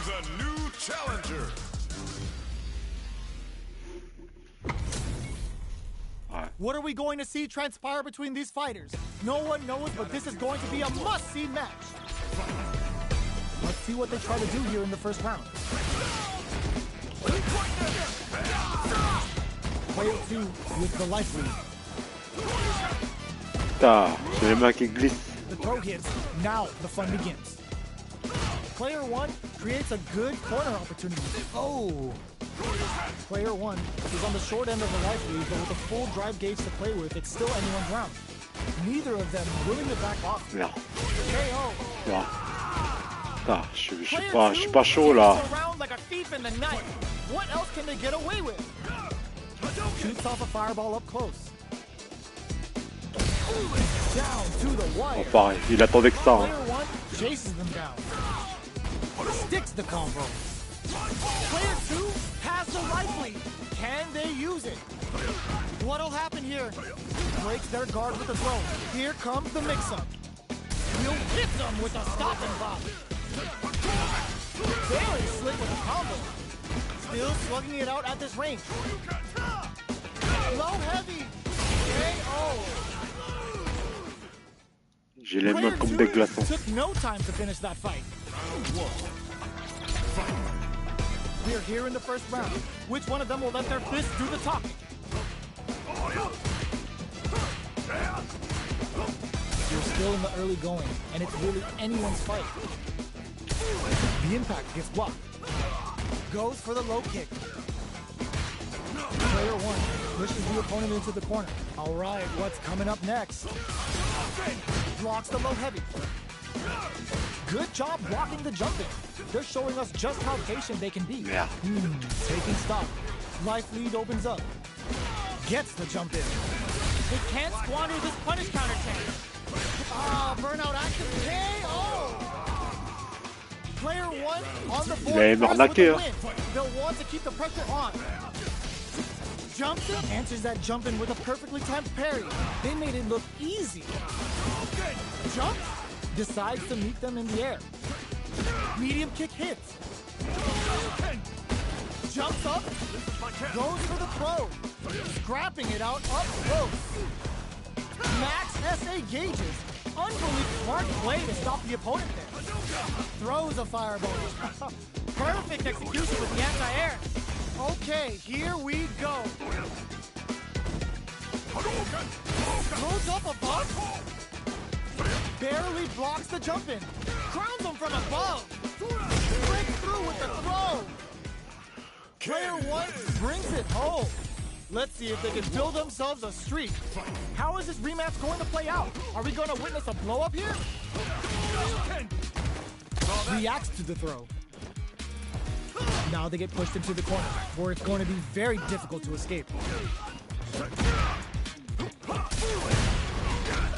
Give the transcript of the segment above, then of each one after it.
brings a new challenger. What are we going to see transpire between these fighters? No one knows, but this is going to be a must-see match. Let's see what they try to do here in the first round. Player 2 with the life lead. J'ai les mains qui glissent. The throw hits, now the fun begins. Player 1 creates a good corner opportunity. Oh! Player 1 is on the short end of the life lead, but with a full drive gauge to play with, it's still anyone's round. Neither of them willing to back off. Merde. KO. Merde. Je suis pas chaud là. Like a thief in the night. What else can they get away with? Shoots off a fireball up close. Down to the wire. Oh, pareil, il attendait que ça. Hein. Player 1 chases them down. Sticks the combo. Player 2 has the life lead. Can they use it? What'll happen here? Breaks their guard with the throw. Here comes the mix-up. He'll hit them with a stopping block. Very slick with a combo. Still slugging it out at this range. Low heavy. KO. J'ai les mains comme des glaçons. Took no time to finish that fight. We're here in the first round. Which one of them will let their fists do the talking? You're still in the early going, and it's really anyone's fight. The impact gets blocked. Goes for the low kick. Player 1 pushes the opponent into the corner. All right, what's coming up next? Blocks the low heavy. Good job blocking the jump in. They're showing us just how patient they can be. Yeah. Taking stock. Life lead opens up. Gets the jump in. They can't squander this punish counter chance. Burnout action. KO! Player 1 on the board. With the win. They'll want to keep the pressure on. Jumps in. Answers that jump in with a perfectly timed parry. They made it look easy. Jumps. Decides to meet them in the air. Medium kick hits. Jumps up. Goes for the throw. Scrapping it out up close. Max SA gauges. Unbelievable smart play to stop the opponent there. Throws a fireball. Perfect execution with the anti-air. Okay, here we go. Throws up a bump. Barely blocks the jump in. Crowns him from above. Breaks through with the throw. Player 1 brings it home. Let's see if they can build themselves a streak. How is this rematch going to play out? Are we going to witness a blow up here? Reacts to the throw. Now they get pushed into the corner, where it's going to be very difficult to escape.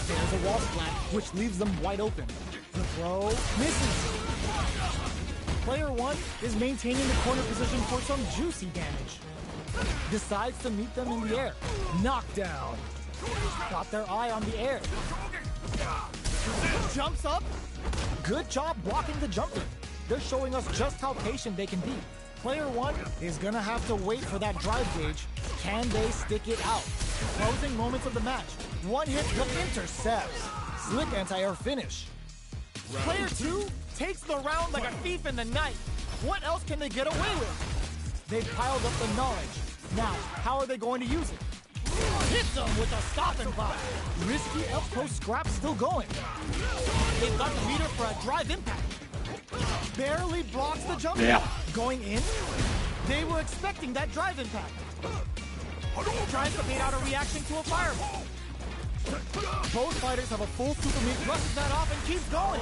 There's a wall splat, which leaves them wide open. The throw misses. Player 1 is maintaining the corner position for some juicy damage. Decides to meet them in the air. Knockdown. Got their eye on the air. Jumps up. Good job blocking the jump in. They're showing us just how patient they can be. Player 1 is gonna have to wait for that drive gauge. Can they stick it out? Closing moments of the match. One hit intercepts. Slick anti-air finish. Player 2 takes the round like a thief in the night. What else can they get away with? They've piled up the knowledge. Now, how are they going to use it? Hits them with a stopping block. Risky up-close scrap still going. They've got the meter for a drive impact. Barely blocks the jump. Yeah. Going in. They were expecting that drive impact. Tries to bait out a reaction to a fireball. Both fighters have a full super meat, brushes that off and keeps going.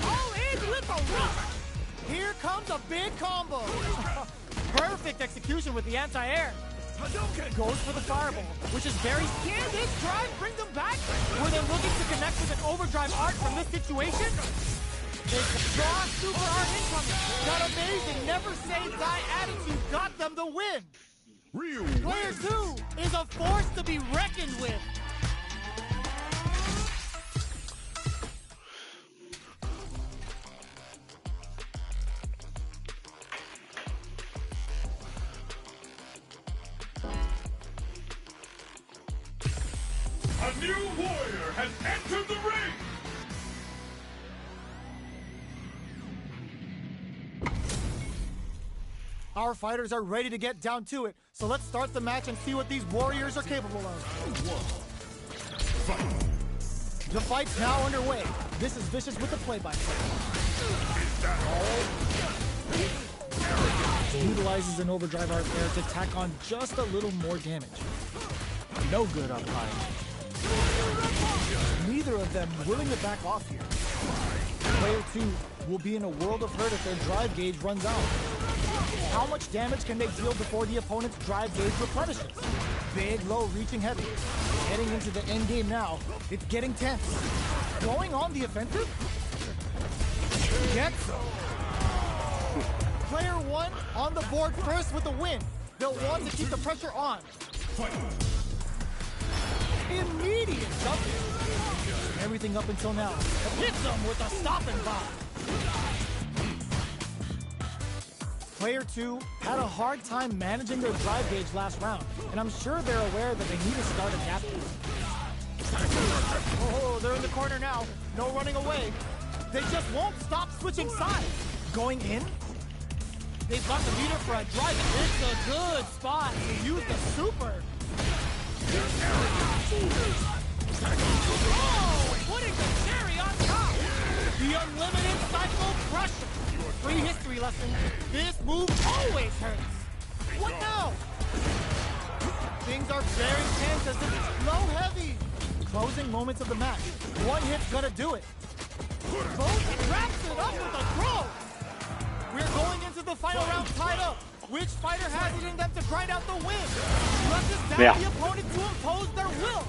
All in with a rush. Here comes a big combo. Perfect execution with the anti-air. Goes for the fireball, which is very... Can this drive bring them back? Were they looking to connect with an overdrive art from this situation? Draw super art incoming. That amazing, never say die attitude got them the win. Player 2 is a force to be reckoned with. A new warrior has entered the ring! Our fighters are ready to get down to it, so let's start the match and see what these warriors are capable of. The fight's now underway. This is Vicious with the play-by-play. Utilizes an overdrive art there to tack on just a little more damage. No good up high. Neither of them willing to back off here. Player 2 will be in a world of hurt if their drive gauge runs out. How much damage can they deal before the opponent's drive gauge replenishes? Big, low, reaching heavy. Heading into the end game now, it's getting tense. Going on the offensive? Get some. Player 1 on the board first with the win. They'll want to keep the pressure on. Immediate jumping. Everything up until now. Hits them with a stopping bomb. Player 2 had a hard time managing their drive gauge last round, and I'm sure they're aware that they need to start adapting. Oh, they're in the corner now. No running away. They just won't stop switching sides. Going in? They've got the meter for a drive. It's a good spot to use the super. Oh, putting the cherry on top. The unlimited cycle crusher. Free history lesson. This move always hurts. What now? Things are very tense as it's low heavy. Closing moments of the match. One hit's gonna do it. Both wraps it up with a throw. We're going into the final round tied up. Which fighter has it in them to grind out the win? Rushes down the opponent to impose their will.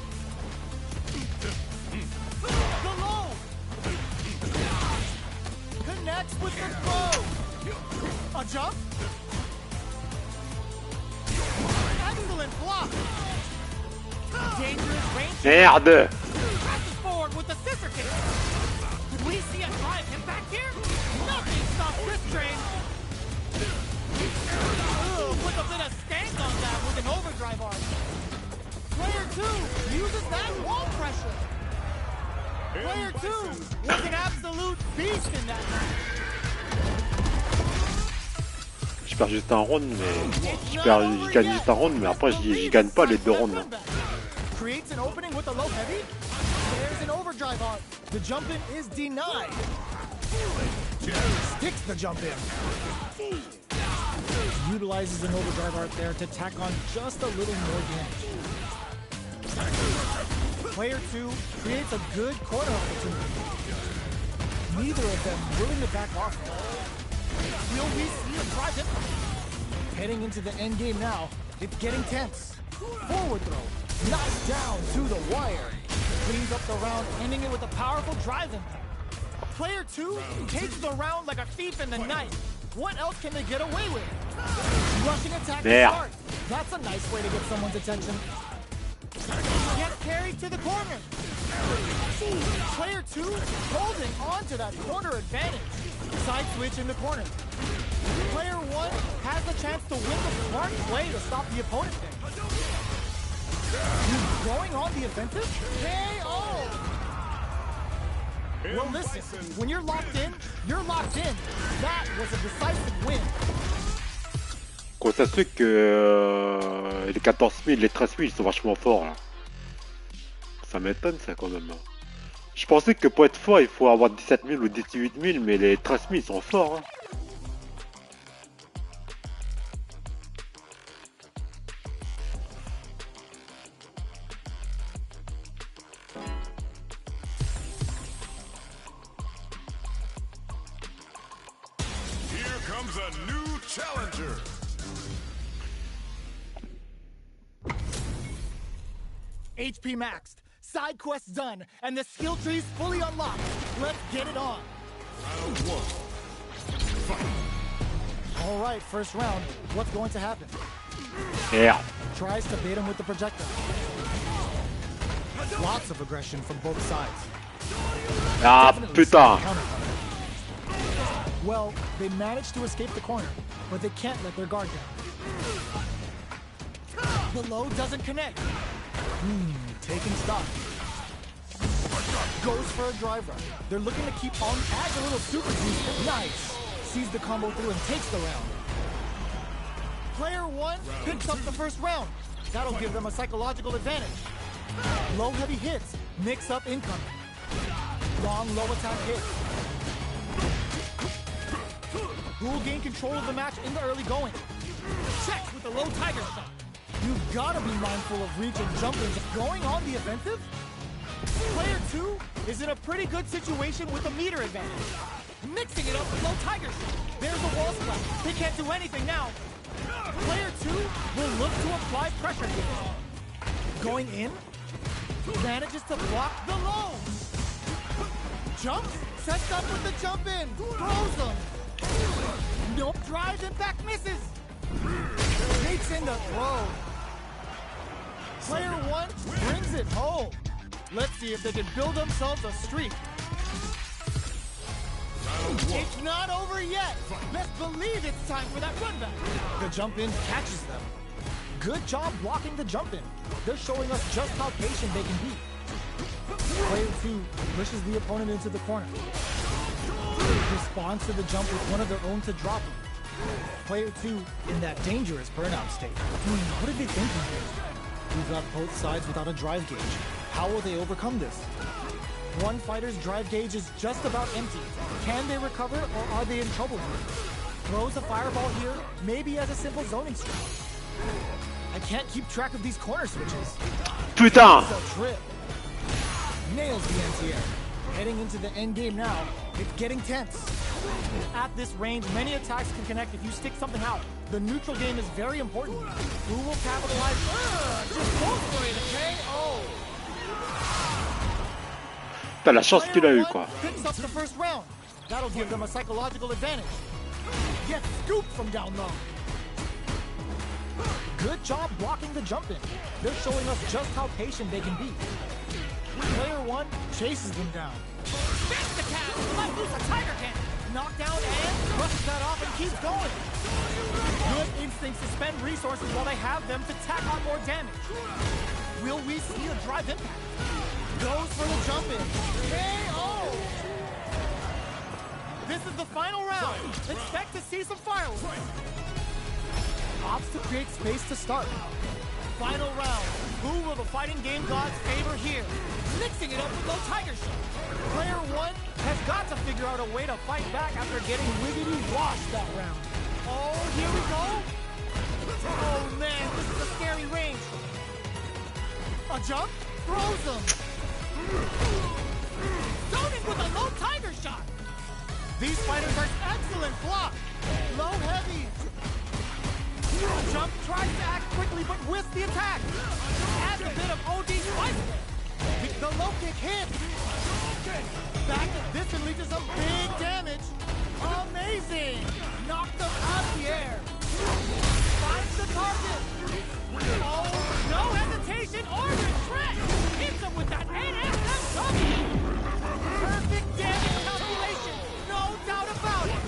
The low. Connects with the throw. A jump. Excellent block. Dangerous range. Merde. Presses forward with the scissor kick. Could we see a drive impact here? Nothing stops this train. With a bit of stank on that with an overdrive arm. Player 2 uses that wall pressure. Player 2 was an absolute beast in that match. Je perds juste un round, mais je gagne juste un round, mais après je gagne pas les 2 rounds. Creates an opening with a low heavy. There's an overdrive arm. The jump in is denied. Sticks the jump in. Utilizes an overdrive art there to tack on just a little more damage. Player 2 creates a good corner opportunity. Neither of them willing to back off. Will we see a drive in? Heading into the end game now, it's getting tense. Forward throw, knocked down to the wire. Cleans up the round, ending it with a powerful drive impact. Player 2 takes the round like a thief in the night. What else can they get away with? Rushing attack to start. That's a nice way to get someone's attention. Gets carried to the corner. Player 2 holding on to that corner advantage. Side switch in the corner. Player 1 has the chance to win the smart play to stop the opponent there. He's going on the offensive? KO! Well, listen, when you're locked in, you're locked in. That was a decisive win. Quand ça se fait que les 14 000, les 13 000 ils sont vachement forts là. Ça m'étonne ça quand même. Je pensais que pour être fort il faut avoir 17 000 ou 18 000, mais les 13 000 ils sont forts. Hein. Here comes a new challenger. HP maxed, side quests done, and the skill tree's fully unlocked. Let's get it on. Round 1. Fight. All right, first round. What's going to happen? Yeah. Tries to bait him with the projectile. Lots of aggression from both sides. Ah putain. Well, they managed to escape the corner, but they can't let their guard down. The low doesn't connect. taking stock. Goes for a drive run. They're looking to keep on, adds a little super juice. Nice. Sees the combo through and takes the round. Player 1 picks up the first round. That'll give them a psychological advantage. Low heavy hits, mix up incoming. Long low attack hit. Who will gain control of the match in the early going? Checks with the low tiger shot. You've got to be mindful of reach and jumping. Going on the offensive? Player 2 is in a pretty good situation with a meter advantage. Mixing it up with low tiger shot. There's a wall splash. They can't do anything now. Player 2 will look to apply pressure here. Going in, manages to block the low. Jumps, sets up with the jump in, throws them. Nope, drives and back misses. Takes in the throw. Player 1 brings it home. Let's see if they can build themselves a streak. It's not over yet. Best believe it's time for that run back. The jump in catches them. Good job blocking the jump in. They're showing us just how patient they can be. Player 2 pushes the opponent into the corner. Responds to the jump with one of their own to drop him. Player 2 in that dangerous burnout state. What are they thinking here? We've got both sides without a drive gauge. How will they overcome this? One fighter's drive gauge is just about empty. Can they recover or are they in trouble here? Throws a fireball here, maybe as a simple zoning strike. I can't keep track of these corner switches. Putain! It's a trip. Nails the anti-air. Heading into the end game now, it's getting tense. At this range, many attacks can connect if you stick something out. The neutral game is very important. Who will capitalize? Just go for it, okay? Oh. T'as la chance qu'il a eu, quoi. Picks up the first round. That'll give them a psychological advantage. Gets scooped from down low. Good job blocking the jump in. They're showing us just how patient they can be. Player 1 chases them down. Spits the cat, might use a tiger can. Knockdown and brushes that off and keeps going. Good instincts to spend resources while they have them to tack on more damage. Will we see a drive impact? Goes for the jump in. KO! This is the final round. Expect to see some fireworks. Opts to create space to start. Final round. Who will the fighting game gods favor here? Mixing it up with low tiger shot. Player 1 has got to figure out a way to fight back after getting wiggity washed that round. Oh, here we go. Oh man, this is a scary range. A jump, throws him. Zoning with a low tiger shot. These fighters are excellent block. Low heavy. Jump tries to act quickly but whiffs the attack. Adds a bit of OD spice. The low kick hits. Back to this and leads to some big damage. Amazing. Knocked them out of the air. Finds the target. Oh, no hesitation or retreat. Hits him with that NSFW. Perfect damage calculation. No doubt about it.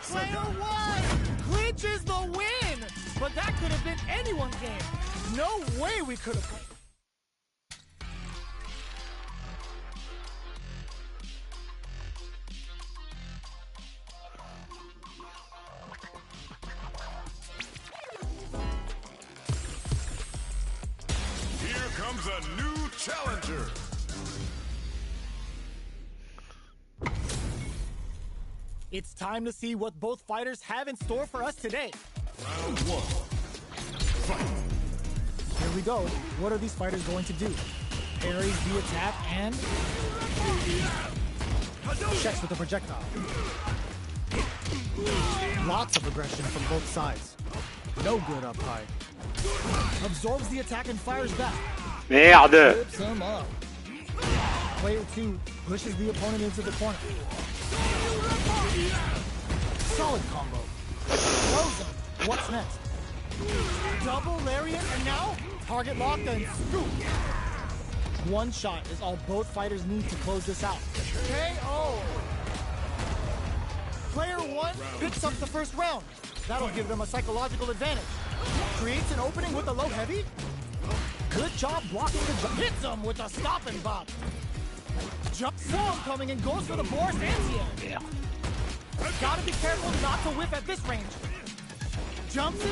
Player 1 clinches the win! But that could have been anyone's game. No way we could have played. Here comes a new challenger. It's time to see what both fighters have in store for us today. Round 1. Fight. Here we go. What are these fighters going to do? Parries the attack and checks with the projectile. Lots of aggression from both sides. No good up high. Absorbs the attack and fires back. Merde! Flips him up. Player 2 pushes the opponent into the corner. Solid combo. Throws him. What's next? Double lariat and now target lock and scoop. One shot is all both fighters need to close this out. KO. Player 1 picks up the first round. That'll give them a psychological advantage. Creates an opening with a low heavy. Good job blocking the jump. Hits him with a stop and bop. Jump form coming and goes for the Boris anti-air. Gotta be careful not to whiff at this range. Jumps in.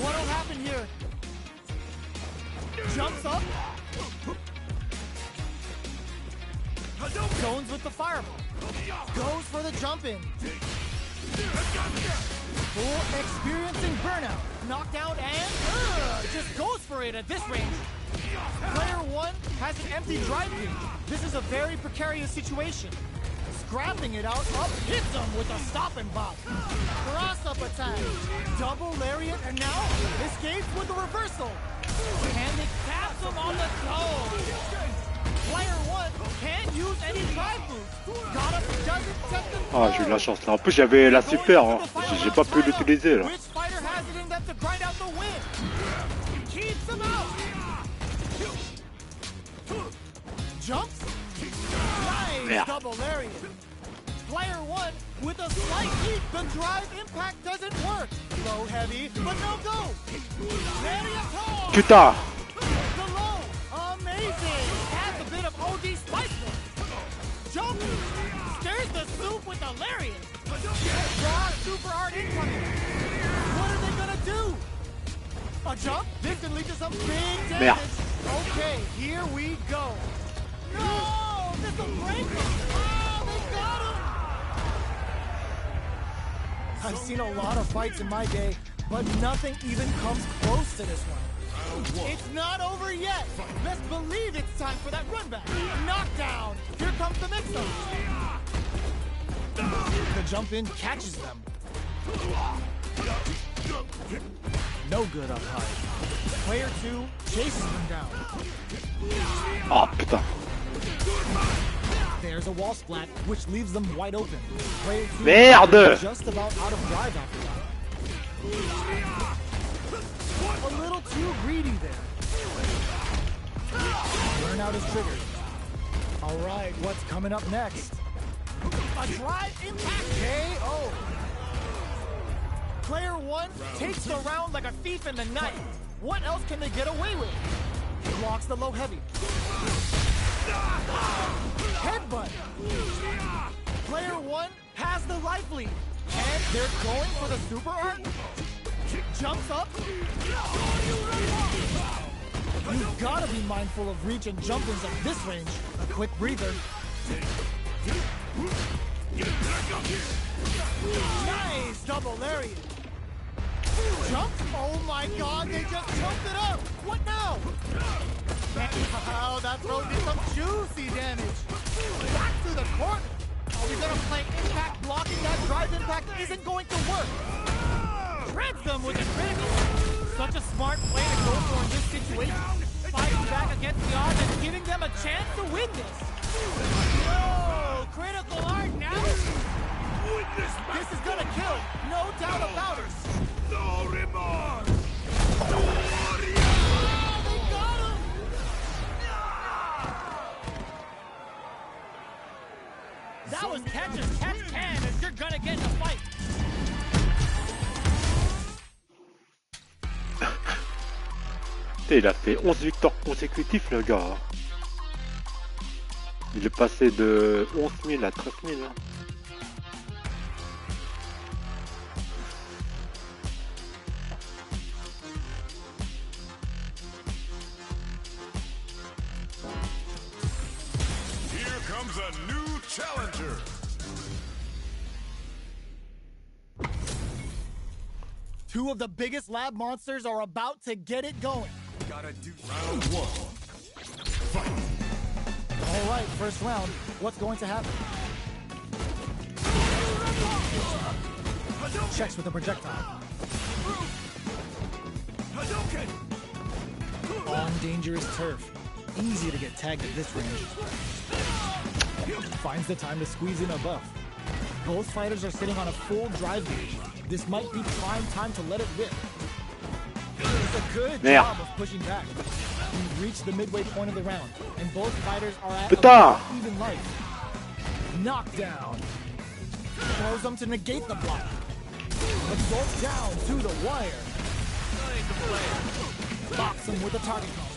What'll happen here? Jumps up. Zones with the fireball. Goes for the jump in. Full experiencing burnout. Knockdown and just goes for it at this range. Player 1 has an empty drive gauge. This is a very precarious situation. Scrapping it out, up hits him with a stop and bop. Cross up attack. Double lariat and now escapes with the reversal. And it taps him on the toe. Player 1 can't use any drive moves. Gotta doesn't set them. Ah, j'ai eu la chance là. En plus, j'avais la super. Hein. J'ai pas pu l'utiliser là. Which fighter has it in them to grind out the win? Keeps him out. Jumps. Nice double lariat. Player 1 with a slight leap. The drive impact doesn't work. Low heavy, but no go. Lariat hard. Putain. The low. Amazing. Has a bit of OD spice. Jump. Stirs the soup with the lariat. Raw super hard incoming. What are they gonna do? A jump? This can lead to some big damage. Okay, here we go. No! This will break him! Oh, they got him! I've seen a lot of fights in my day, but nothing even comes close to this one. It's not over yet! Best believe it's time for that run back! Knockdown! Here comes the mix-up! The jump in catches them. No good up high. Player 2 chases them down. Ah, putain. There's a wall splat, which leaves them wide open. Player 2 Merde! just about out of drive after that. A little too greedy there. Burnout is triggered. All right, what's coming up next? A drive impact KO. Player 1 takes the round like a thief in the night. What else can they get away with? Blocks the low heavy. Headbutt. Player 1 has the life lead. And they're going for the super art. Jumps up. You've got to be mindful of reach and jump-ins at this range. A quick breather. Nice double lariat. Jump? Oh my god, they just jumped it up! What now? Oh, that throws in some juicy damage. Back to the corner. Are we gonna play impact blocking? That drive impact isn't going to work. Shreds them with a critical. Such a smart play to go for in this situation. Fighting back against the odds and giving them a chance to win this. No, critical art now. This is gonna kill, no doubt about it. No remorse! Oh, they got him! That was catch as catch can, and you're gonna get in a fight. Il a fait 11 victoires consécutives, le gars. Il est passé de 11 000 à 13 000. Hein. Here comes a new challenger. Two of the biggest lab monsters are about to get it going. Gotta do round 1. Fight. All right, first round. What's going to happen? Checks with a projectile. On dangerous turf. Easy to get tagged at this range. Finds the time to squeeze in a buff. Both fighters are sitting on a full drive gauge. This might be prime time to let it rip. It's a good job of pushing back. We've reached the midway point of the round, and both fighters are at even life. Knockdown. Throws them to negate the block. But goes down to the wire. player. Box him with a target combo.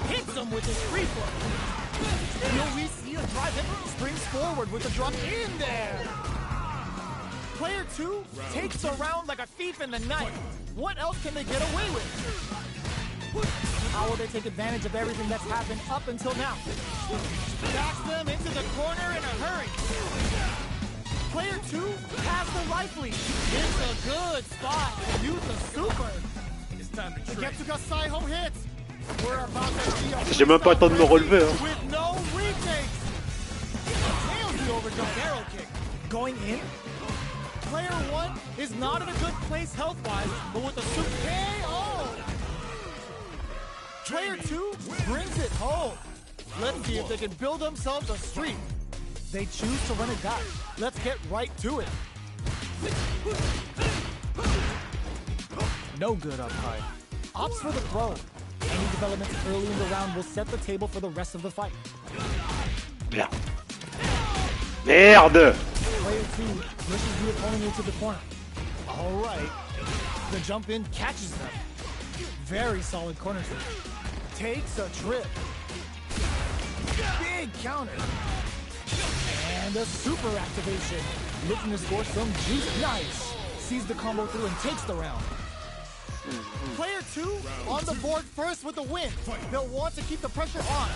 Hits him with his free flow. Will we see a drive hit? Springs forward with a drop in there. Player 2 takes the round like a thief in the night. What else can they get away with? How will they take advantage of everything that's happened up until now? Backs them into the corner in a hurry. Player 2 has the life lead. It's a good spot to use the super. It's time to get to Saiho hits. We're about to see a J'ai même pas le temps de me relever. Hein. with no retakes. Nails the overdrive arrow kick. Going in. Player 1 is not in a good place health-wise, but with a super KO. Player 2 brings it home. Let's see if they can build themselves a streak. They choose to run it back. Let's get right to it. No good up high. Opts for the throw. Any developments early in the round will set the table for the rest of the fight. Merde. Merde. Player 2 pushes the opponent into the corner. All right. The jump in catches them. Very solid corner sweep. Takes a trip. Big counter. And a super activation. Looking to score some juice. Nice. Sees the combo through and takes the round. Player 2 on the board first with the win. They'll want to keep the pressure on.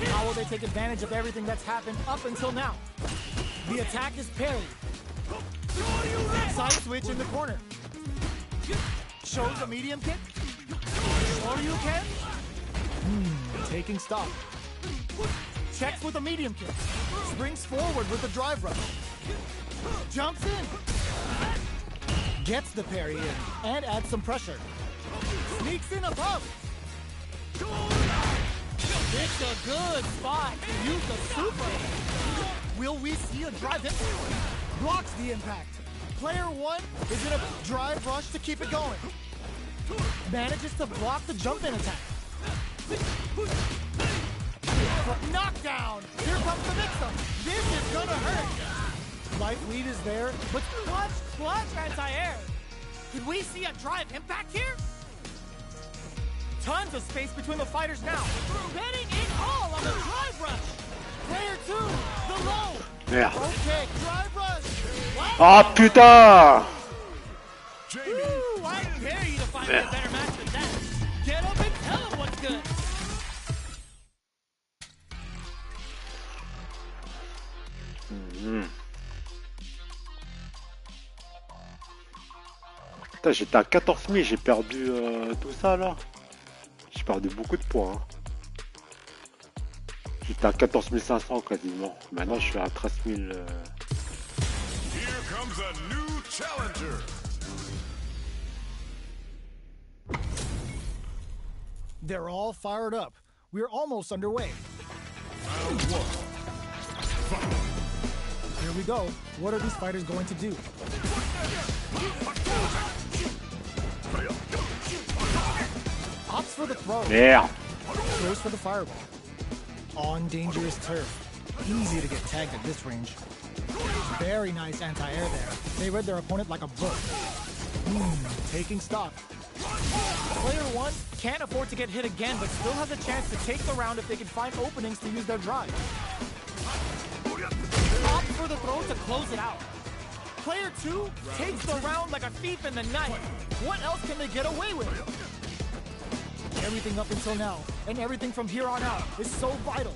How will they take advantage of everything that's happened up until now? The attack is parried. Side switch in the corner. Shows a medium kick. Or you can. Taking stock. Checks with a medium kick. Springs forward with a drive rush. Jumps in. Gets the parry in and adds some pressure. Sneaks in above. It's a good spot to use the super. Will we see a drive hit? Blocks the impact. Player 1 is in a drive rush to keep it going. Manages to block the jump in attack. Knockdown! Here comes the mix-up. This is gonna hurt. Life lead is there, but clutch anti-air. Could we see a drive impact here? Tons of space between the fighters now. Betting it all on the drive rush. Player 2, the low. Merde. Okay, drive rush. Ah putain. Ooh, I dare you to find me a better match than that. Get up and tell him what's good. Putain, j'étais à 14 000, j'ai perdu tout ça là. J'ai perdu beaucoup de points. Hein. J'étais à 14 500 quasiment. Maintenant je suis à 13 000. Here comes a new challenger. They're all fired up. We're almost underway. Here we go. What are these fighters going to do? Opts for the throw. Merde. Goes for the fireball. On dangerous turf. Easy to get tagged at this range. Very nice anti-air there. They read their opponent like a book. Taking stock. Player 1 can't afford to get hit again, but still has a chance to take the round if they can find openings to use their drive. Opt for the throw to close it out. Player 2 takes the round like a thief in the night. What else can they get away with? Everything up until now, and everything from here on out, is so vital.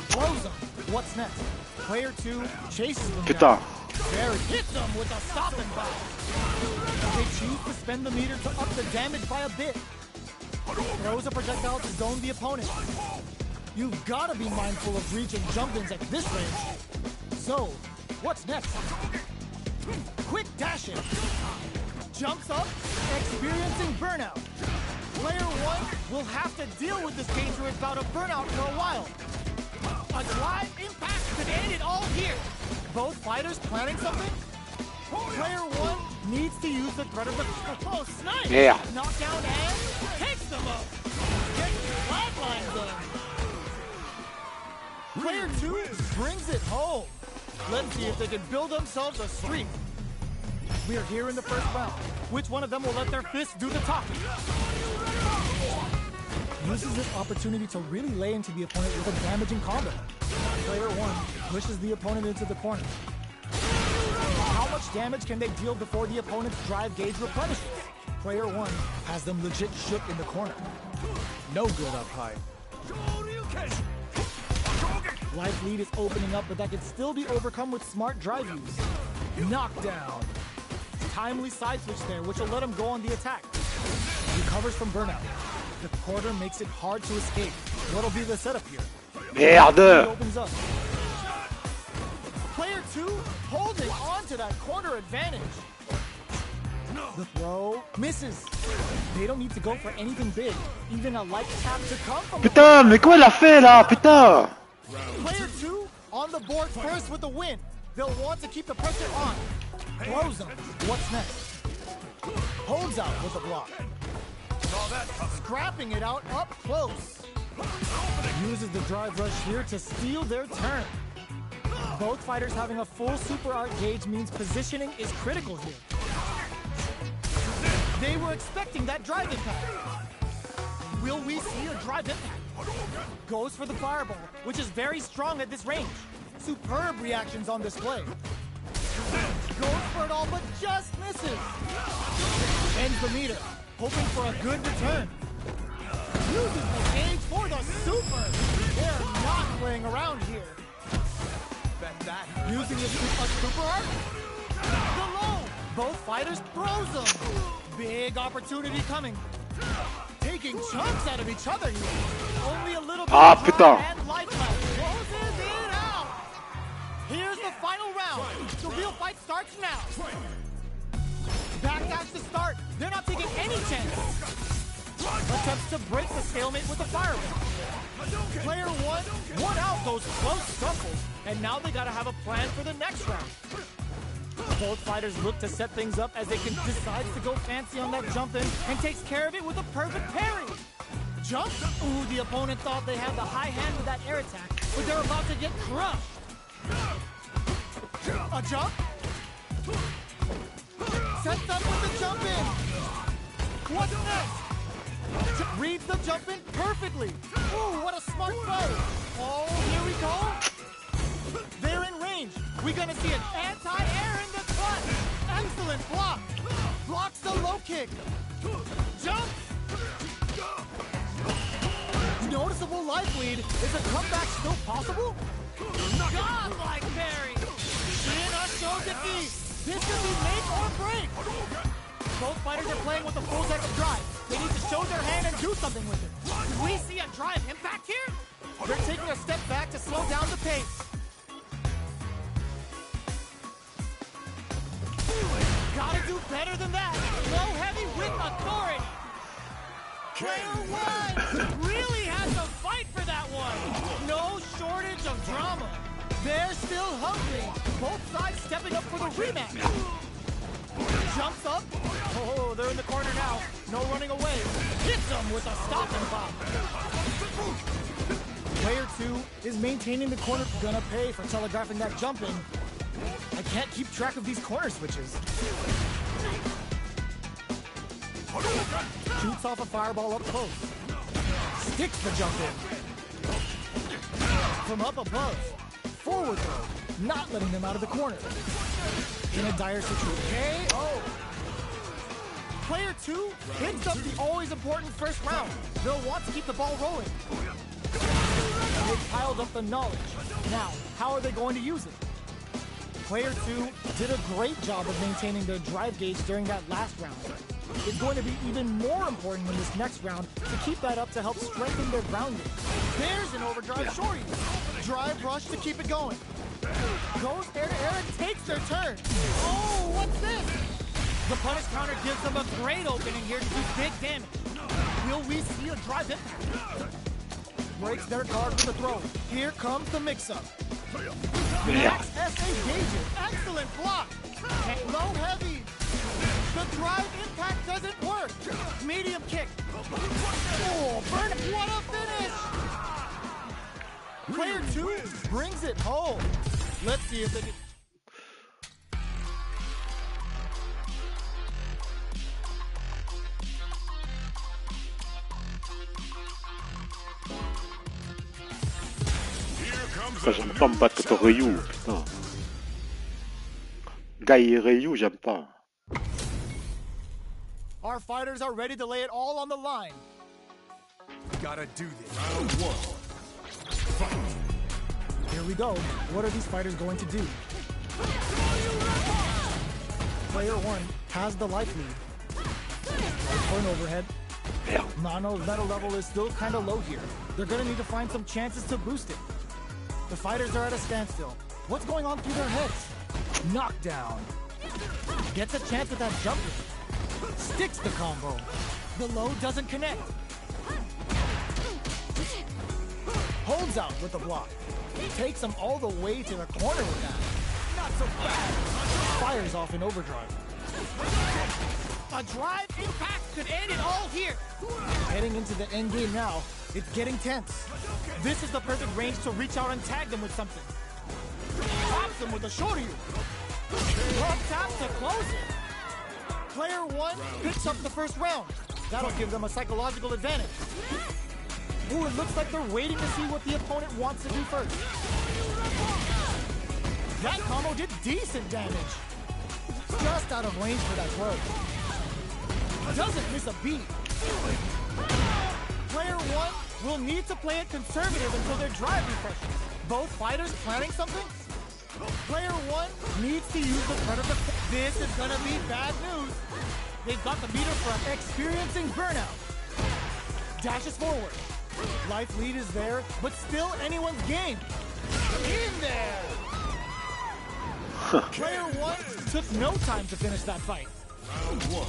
Throws them. What's next? Player 2 chases them Putain. down. Barry hits them with a stop and buy. They choose to spend the meter to up the damage by a bit. Throws a projectile to zone the opponent. You've got to be mindful of reach and jump-ins at this range. So, what's next? Quick dash in. Jumps up, experiencing burnout. Player 1 will have to deal with this dangerous bout of burnout for a while. A drive impact could end it all here. Both fighters planning something? Player 1 needs to use the threat of the snipe. Yeah. Knockdown and takes them up. Gets flatlines them. Player 2 brings it home. Let's see if they can build themselves a streak. We are here in the first round. Which one of them will let their fists do the talking? Uses this opportunity to really lay into the opponent with a damaging combo. Player 1 pushes the opponent into the corner. How much damage can they deal before the opponent's drive gauge replenishes? Player 1 has them legit shook in the corner. No good up high. Life lead is opening up, but that can still be overcome with smart drive use. Knockdown. Timely side switch there, which will let him go on the attack. Recovers from burnout. The quarter makes it hard to escape. What'll be the setup here? Merde! Opens up. Player 2 holding on to that corner advantage. The throw misses. They don't need to go for anything big. Even a light tap to come from. Putain, mais quoi il a fait là? Putain! Player 2 on the board first with the win. They'll want to keep the pressure on. Throws him. What's next? Holds out with a block. Scrapping it out up close. Uses the drive rush here to steal their turn. Both fighters having a full super art gauge means positioning is critical here. They were expecting that drive impact. Will we see a drive impact? Goes for the fireball, which is very strong at this range. Superb reactions on display. Goes for it all, but just misses. Ends the meter, hoping for a good return. Uses the gauge for the super. They're not playing around here. Bet that. Using a super art. The low. Both fighters throws them. Big opportunity coming. Taking chunks out of each other here. Only a little bit of drive and life left. Closes it out. Here's the final round. The real fight starts now. Backdash to start. They're not taking any chances. Attempts to break the stalemate with the fireball. Player 1 out those close scuffles, and now they gotta have a plan for the next round. Both fighters look to set things up as they can decide to go fancy on that jump in and takes care of it with a perfect parry. Jump? Ooh, the opponent thought they had the high hand with that air attack, but they're about to get crushed. A jump? Sets up with the jump in. What's next? Reads the jump in perfectly. Ooh, what a smart play. Oh, here we go. They're in range. We're gonna see an anti-air in the clutch. Excellent block. Blocks the low kick. Jump. Noticeable life lead. Is a comeback still possible? Godlike parry. Shin defeat. This could be make or break. Both fighters are playing with a full deck of drive. They need to show their hand and do something with it. Do we see a drive impact here? They're taking a step back to slow down the pace. Gotta do better than that. Low heavy with authority. Player 1 really has to fight for that one. No shortage of drama. They're still hungry. Both sides stepping up for the rematch. Jumps up. Oh, they're in the corner now. No running away. Hits them with a stop and pop. Player 2 is maintaining the corner. Gonna pay for telegraphing that jump in. I can't keep track of these corner switches. Shoots off a fireball up close. Sticks the jump in. From up above. Forward throw. Not letting them out of the corner. In a dire situation. KO. Player 2 picks up the always important first round. They'll want to keep the ball rolling. They've piled up the knowledge. Now, how are they going to use it? Player 2 did a great job of maintaining their drive gauge during that last round. It's going to be even more important in this next round to keep that up to help strengthen their ground game. There's an overdrive shorty. Drive rush to keep it going. Goes air to air and takes their turn. Oh, what's this? The punish counter gives them a great opening here to do big damage. Will we see a drive impact? Breaks their guard with a throw. Here comes the mix-up. Max SA gauges. Excellent block. Low heavy. The drive impact doesn't work. Medium kick. Oh, burn. What a finish. Player 2 brings it home. Let's see if they can. Ça, j'aime pas me battre contre Ryu, putain. Guy et Ryu, j'aime pas. Our fighters are ready to lay it all on the line. Gotta do this. Round one. Fight. Here we go. What are these fighters going to do? Player 1 has the life lead. For an overhead. Nano's metal level is still kind of low here. They're going to need to find some chances to boost it. The fighters are at a standstill. What's going on through their heads? Knockdown. Gets a chance at that jump. Sticks the combo. The low doesn't connect. Holds out with the block. Takes him all the way to the corner with that. Not so fast. Fires off in overdrive. A drive impact could end it all here. Heading into the end game now. It's getting tense. This is the perfect range to reach out and tag them with something. Pops them with a shoulder. Love tap to close it. Player 1 picks up the first round. That'll give them a psychological advantage. Ooh, it looks like they're waiting to see what the opponent wants to do first. That combo did decent damage. Just out of range for that throw. Doesn't miss a beat. Player 1 will need to play it conservative until their drive refreshes. Both fighters planning something? Player 1 needs to use the predator. This is gonna be bad news. They've got the meter for experiencing burnout. Dashes forward. Life lead is there, but still anyone's game. In there! Player 1 took no time to finish that fight. Round one.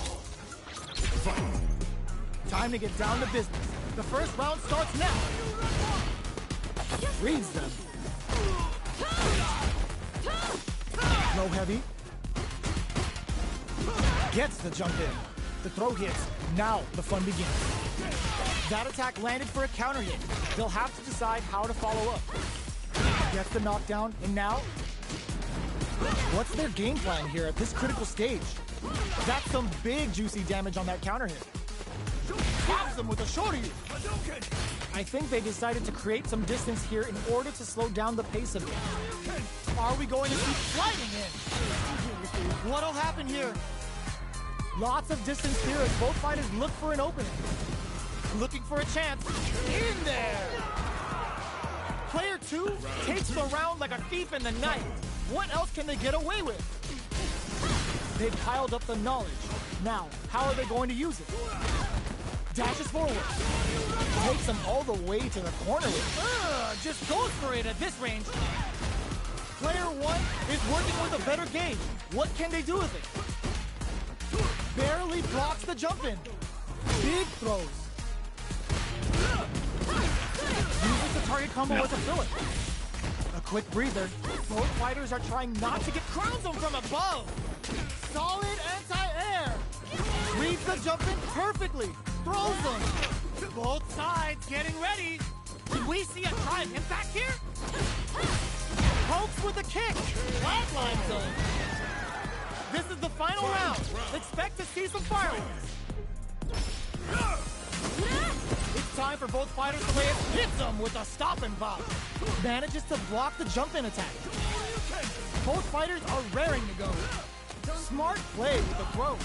Fight. Time to get down to business. The first round starts now. Reads them. Low heavy. Gets the jump in. The throw hits. Now the fun begins. That attack landed for a counter hit. They'll have to decide how to follow up. Gets the knockdown, and now? What's their game plan here at this critical stage? That's some big juicy damage on that counter hit. Pops them with a shoulder. I think they decided to create some distance here in order to slow down the pace a bit. Are we going to keep sliding in? What'll happen here? Lots of distance here as both fighters look for an opening. Looking for a chance. In there! Player 2 takes the round like a thief in the night. What else can they get away with? They've piled up the knowledge. Now, how are they going to use it? Dashes forward. Takes them all the way to the corner. Just goes for it at this range. Player 1 is working with a better gauge. What can they do with it? Barely blocks the jump in. Big throws. Uses the target combo as a filler. A quick breather. Both fighters are trying not to get crowns them from above. Solid anti-air. Reads the jump in perfectly. Throws them. Both sides getting ready. Did we see a drive impact here? Pokes with a kick. Flatline zone. This is the final round. Expect to see some fireworks. It's time for both fighters to lay it. Hits them with a stop and pop. Manages to block the jump-in attack. Both fighters are raring to go. Smart play with the throw.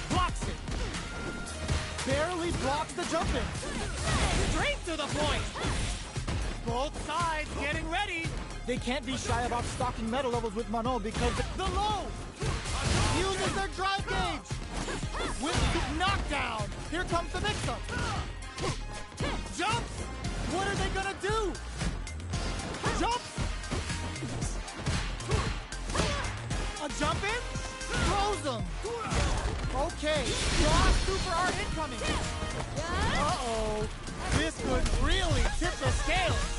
Blocks it. Barely blocks the jump-in. Straight to the point. Both sides getting ready. They can't be shy about stocking metal levels with Mano because the low uses their drive gauge. With the knockdown. Here comes the mix-up. Jumps. What are they gonna do? Jumps. A jump in? Throws them. Okay. Raw super art incoming. Uh-oh. This could really tip the scales.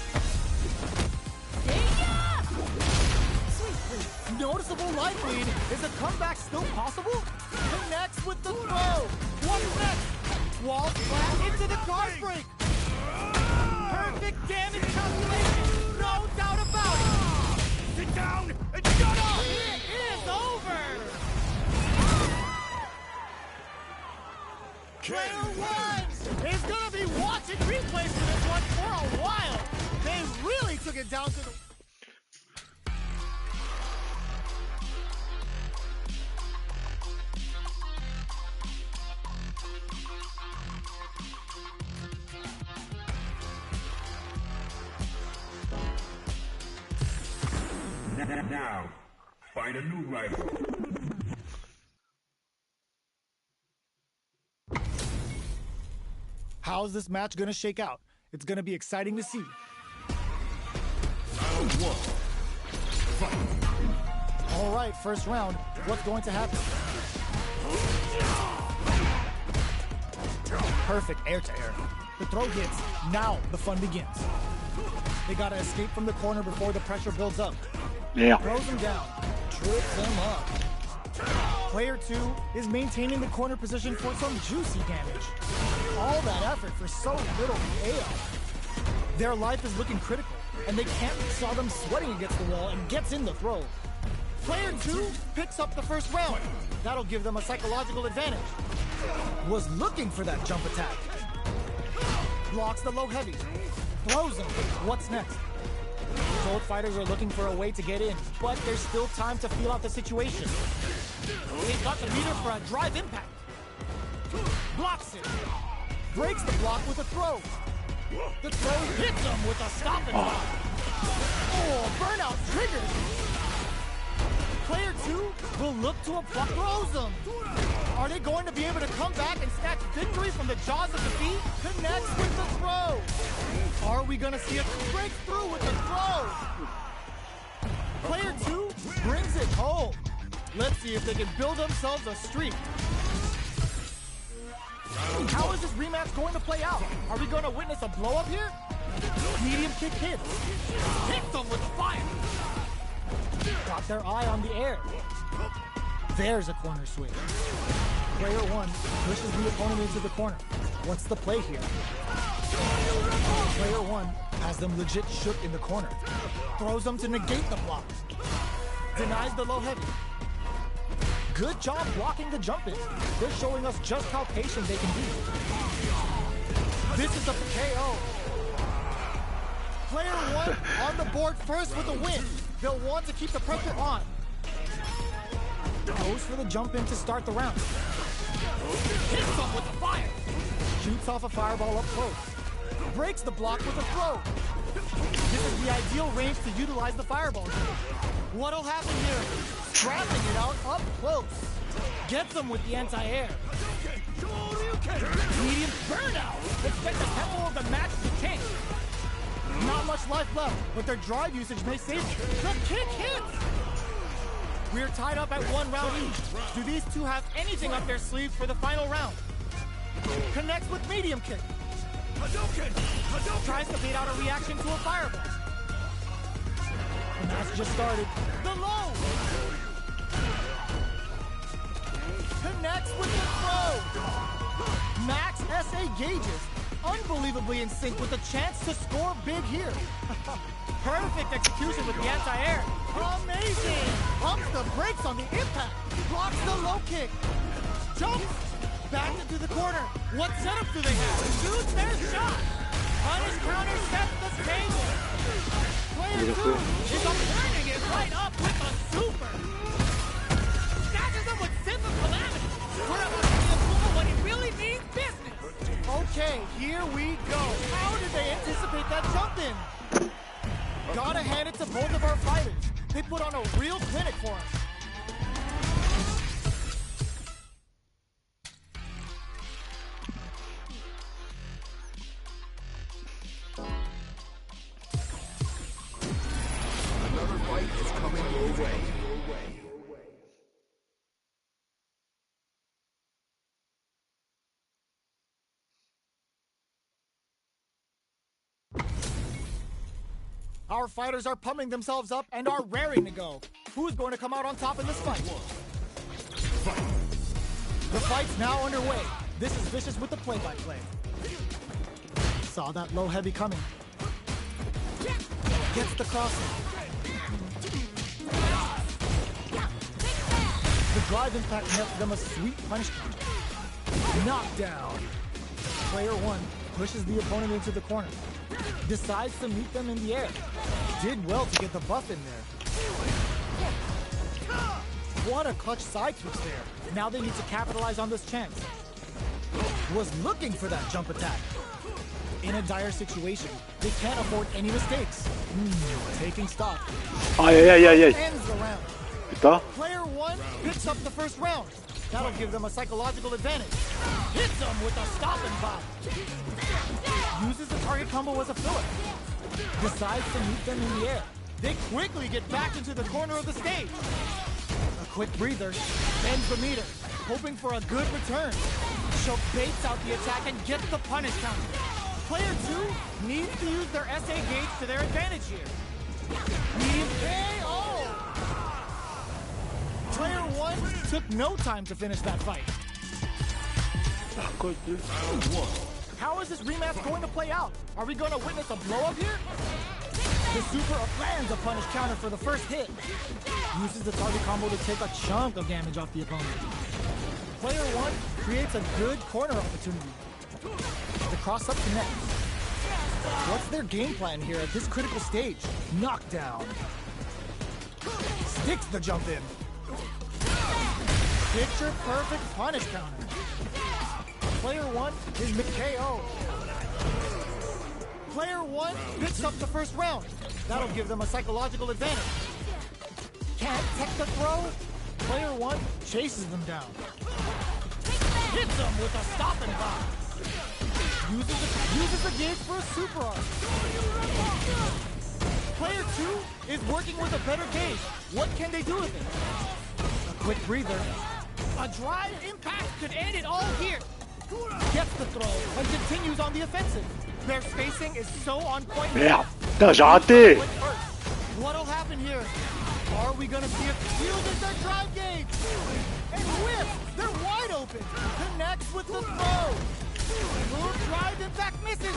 Noticeable life lead. Is the comeback still possible? Connects with the throw. What's next? Wall flat into the guard break. Perfect damage calculation. No doubt about it. Sit down and shut up. It is over. Player 1 is going to be watching replays for this one for a while. They really took it down to the... Now, find a new rival. How's this match gonna shake out? It's gonna be exciting to see. Round one. Fight. All right, first round. What's going to happen? Perfect air to air. The throw hits. Now the fun begins. They gotta escape from the corner before the pressure builds up. Yeah. Throws them down. Trips them up. Player 2 is maintaining the corner position for some juicy damage. All that effort for so little payoff. Their life is looking critical, and they can't saw them sweating against the wall and gets in the throw. Player 2 picks up the first round. That'll give them a psychological advantage. Was looking for that jump attack. Blocks the low heavy. Throws him. What's next? Both fighters are looking for a way to get in, but there's still time to feel out the situation. They've got the meter for a drive impact. Blocks it. Breaks the block with a throw. The throw hits him with a stop and block. Oh, burnout triggered. Player 2 will look to apply, throws him. Are they going to be able to come back and snatch victory from the jaws of defeat? Connects with the throw. Are we going to see a breakthrough with the throw? Player 2 brings it home. Let's see if they can build themselves a streak. How is this rematch going to play out? Are we going to witness a blow-up here? Medium kick hits. Hits them with fire. Got their eye on the air. There's a corner switch. Player 1 pushes the opponent into the corner. What's the play here? Player 1 has them legit shook in the corner. Throws them to negate the block. Denies the low heavy. Good job blocking the jump in. They're showing us just how patient they can be. This is a KO. Player 1 on the board first with the win. They'll want to keep the pressure on. Goes for the jump in to start the round. Hits them with the fire. Shoots off a fireball up close. Breaks the block with a throw. This is the ideal range to utilize the fireball. What'll happen here? Trapping it out up close. Gets them with the anti-air. Medium burnout. Expect the tempo of the match to change. Not much life left, but their drive usage may save it. The kick hits! We're tied up at 1 round each. Do these two have anything up their sleeves for the final round? Connects with medium kick. Tries to bait out a reaction to a fireball. The match just started. The low! Connects with the throw! Max SA gauges. Unbelievably in sync with a chance to score big here. Perfect execution with the anti-air. Amazing! Pumps the brakes on the impact. Blocks the low kick. Jumps! Back into the corner. What setup do they have? Shoots their shot. Punish counter sets the table. Player 2 is turning it right up with a super. Snatches them with simple calamity. We're about to see a fool when he really means business. Okay, here we go. How did they anticipate that jump in? Gotta hand it to both of our fighters. They put on a real clinic for us. Another fight is coming your way. Our fighters are pumping themselves up and are raring to go. Who's going to come out on top in this fight? The fight's now underway. This is Vicious with the play-by-play. Saw that low heavy coming. Gets the crossing. The drive impact nets them a sweet punish counter. Knockdown. Player 1 pushes the opponent into the corner. Decides to meet them in the air. Did well to get the buff in there. What a clutch side switch there. Now they need to capitalize on this chance. Was looking for that jump attack. In a dire situation, they can't afford any mistakes. Taking stock. Ends the round. Putain. Player 1 picks up the first round. That'll give them a psychological advantage. Hits them with a stop and pop. Uses the target combo as a filler. Decides to meet them in the air. They quickly get back into the corner of the stage. A quick breather, bends the meter, hoping for a good return. Show baits out the attack and gets the punish counter. Player 2 needs to use their SA gauge to their advantage here. KO! Player 1 took no time to finish that fight. How is this rematch going to play out? Are we going to witness a blow-up here? The super lands a punish counter for the first hit. Uses the target combo to take a chunk of damage off the opponent. Player 1 creates a good corner opportunity. The cross-up connects. What's their game plan here at this critical stage? Knockdown. Sticks the jump in. Picture perfect punish counter. Player 1 is KO. Player 1 picks up the first round. That'll give them a psychological advantage. Can't tech the throw. Player 1 chases them down. Hits them with a stop and pop. Uses the gauge for a super arc. Player 2 is working with a better gauge. What can they do with it? A quick breather. A drive impact could end it all here. Gets the throw and continues on the offensive. Their spacing is so on point. Merde, putain, j'ai raté. What'll happen here? Are we gonna see if uses their drive gauge? And whip! They're wide open. Connects with the throw. Move drive impact misses.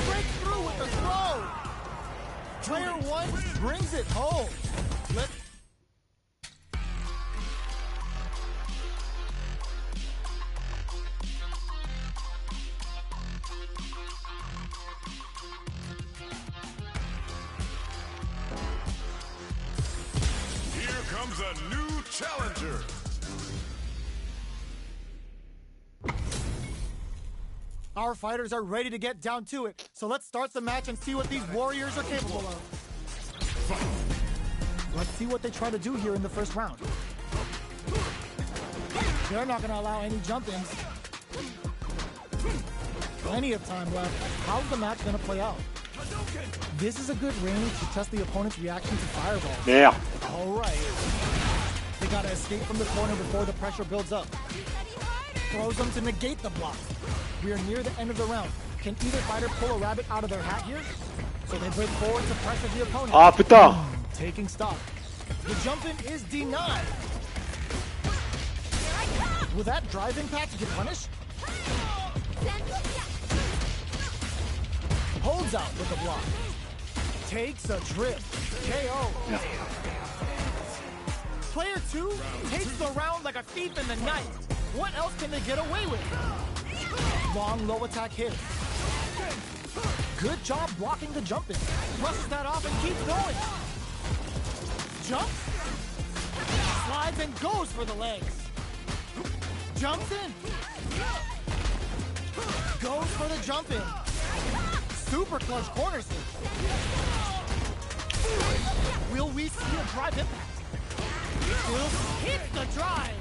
Breaks through with the throw. Player 1 brings it home. Here comes a new challenger. Our fighters are ready to get down to it, so let's start the match and see what these warriors are capable of. Let's see what they try to do here in the first round. They're not going to allow any jump-ins. Plenty of time left. How's the match going to play out? This is a good range to test the opponent's reaction to fireballs. Merde. All right. They got to escape from the corner before the pressure builds up. Throws them to negate the block. We are near the end of the round. Can either fighter pull a rabbit out of their hat here? So they break forward to pressure the opponent. Ah putain. Taking stock. The jump-in is denied. Will that drive impact get punished? Holds out with the block. Takes a trip. KO. Player 2 takes the round like a thief in the night. What else can they get away with? Long low attack hit. Good job blocking the jump in. Brushes that off and keeps going. Jumps. Slides and goes for the legs. Jumps in. Goes for the jump in. Super clutch corners it. Will we see a drive impact? Still hits the drive.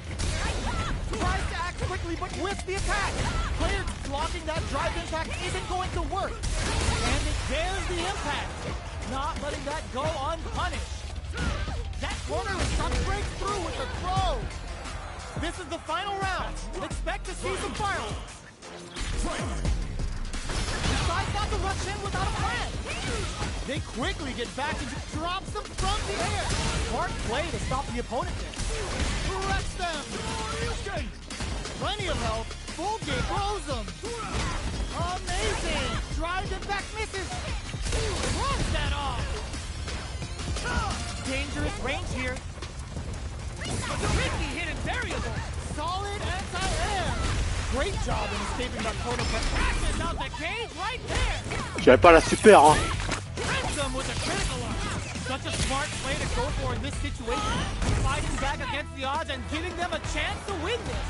Tries to act quickly but whiffs the attack. Player blocking that drive impact isn't going to work. And it bears the impact. Not letting that go unpunished. That corner shot breaks through with the throw. This is the final round. Expect to see some fireworks. Decides not to rush in without a plan. They quickly get back and drops them from the air. Smart play to stop the opponent there. Wrecks them. Plenty of health. Full game throws them. Amazing. Drive impact misses. Runs that off. Dangerous range here. Tricky hidden variable. Solid anti-air. Great job in escaping that corner, but crashes out the cage right there. J'avais pas la super, hein. Hits them with a critical arm. Such a smart play to go for in this situation. Fighting back against the odds and giving them a chance to win this.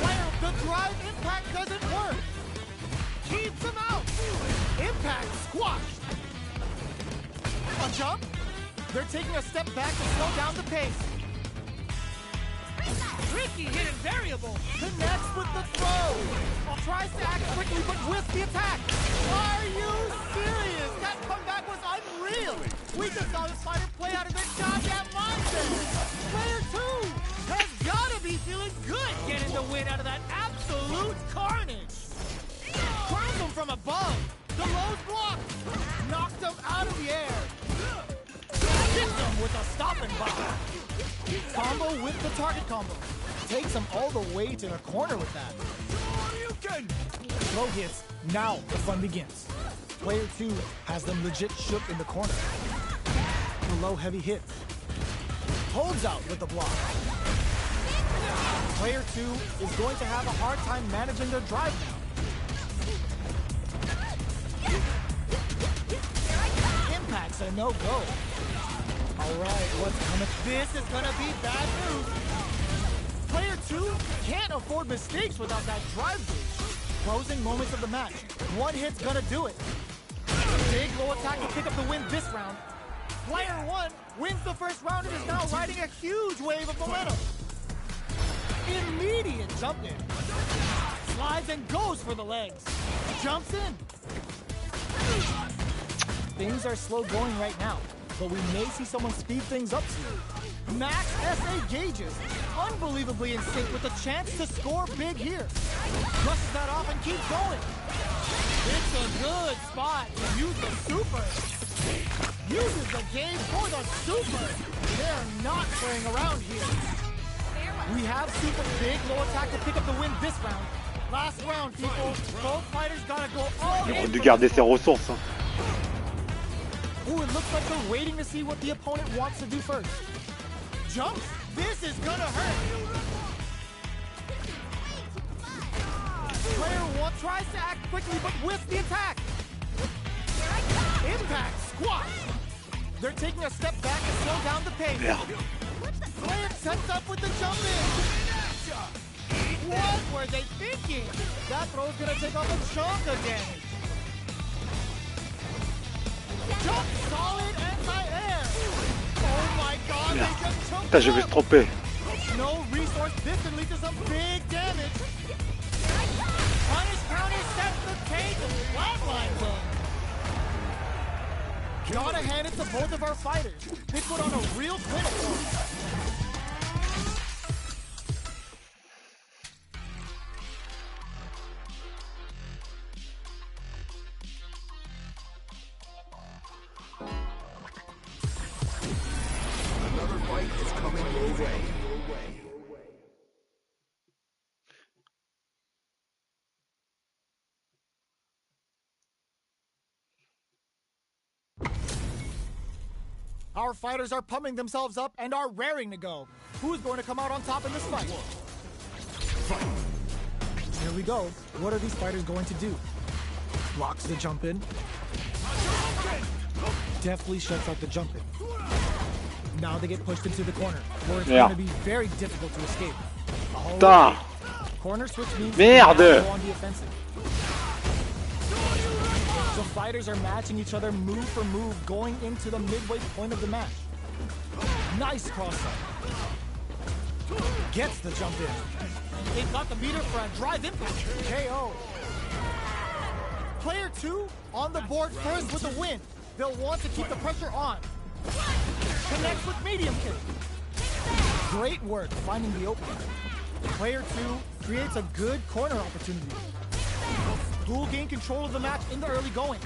Player, the drive impact doesn't work. Keeps him out. Impact squashed. A jump. They're taking a step back to slow down the pace. Tricky hidden variable. Connects with the throw. Tries to act quickly but whiffs the attack. Are you serious? That comeback was unreal. We just saw the fighter play out of their goddamn mindset. Player 2 has got to be feeling good getting the win out of that absolute carnage. Crowned him from above. The low's blocked. Knocked him out of the air. Hits him with a stopping bomb. Combo with the target combo. Takes him all the way to the corner with that. Throw hits. Now the fun begins. Player 2 has them legit shook in the corner. The low heavy hits. Holds out with the block. Player 2 is going to have a hard time managing their drive now. Impact's a no-go. Alright, what's coming? This is gonna be bad news. Player 2 can't afford mistakes without that drive boost. Closing moments of the match. One hit's gonna do it. Big low attack to pick up the win this round. Player 1 wins the first round and is now riding a huge wave of momentum. Immediate jump in. Slides and goes for the legs. Jumps in. Things are slow going right now, but we may see someone speed things up soon. Max SA gauges, unbelievably in sync with a chance to score big here. Brushes that off and keeps going. It's a good spot to use the super. Uses the game for the super. They're not playing around here. We have super big low attack to pick up the win this round. Last round, people. Both fighters gotta go all in. Ils vont garder ses ressources. Hein. Ooh, it looks like they're waiting to see what the opponent wants to do first. Jumps? This is gonna hurt. Player 1 tries to act quickly but whiffs the attack. Impact squash. They're taking a step back to slow down the pace. Yeah. Player sets up with the jump in. What were they thinking? That throw's gonna take off a chunk of damage. Jump solid anti-air. Oh my god, they just choked. Putain, je vais se tromper. No resource, this can lead to some big damage. Punish counter sets the table. Flatline zone. Gotta hand it to both of our fighters. They put on a real clinic. Another fight is coming your way. Our fighters are pumping themselves up and are raring to go. Who's going to come out on top in this fight? Here we go. What are these fighters going to do? Blocks the jump in. Deftly shuts out the jump in. Now they get pushed into the corner, where it's going to be very difficult to escape. Putain. Corner switch means Merde. go on the offensive. The fighters are matching each other move for move going into the midway point of the match. Nice cross-up. Gets the jump in. They've got the meter for a drive impact. KO. Player 2 on the board first with a win. They'll want to keep the pressure on. Connects with medium kick. Great work finding the opening. Player 2 creates a good corner opportunity. Who will gain control of the match in the early going.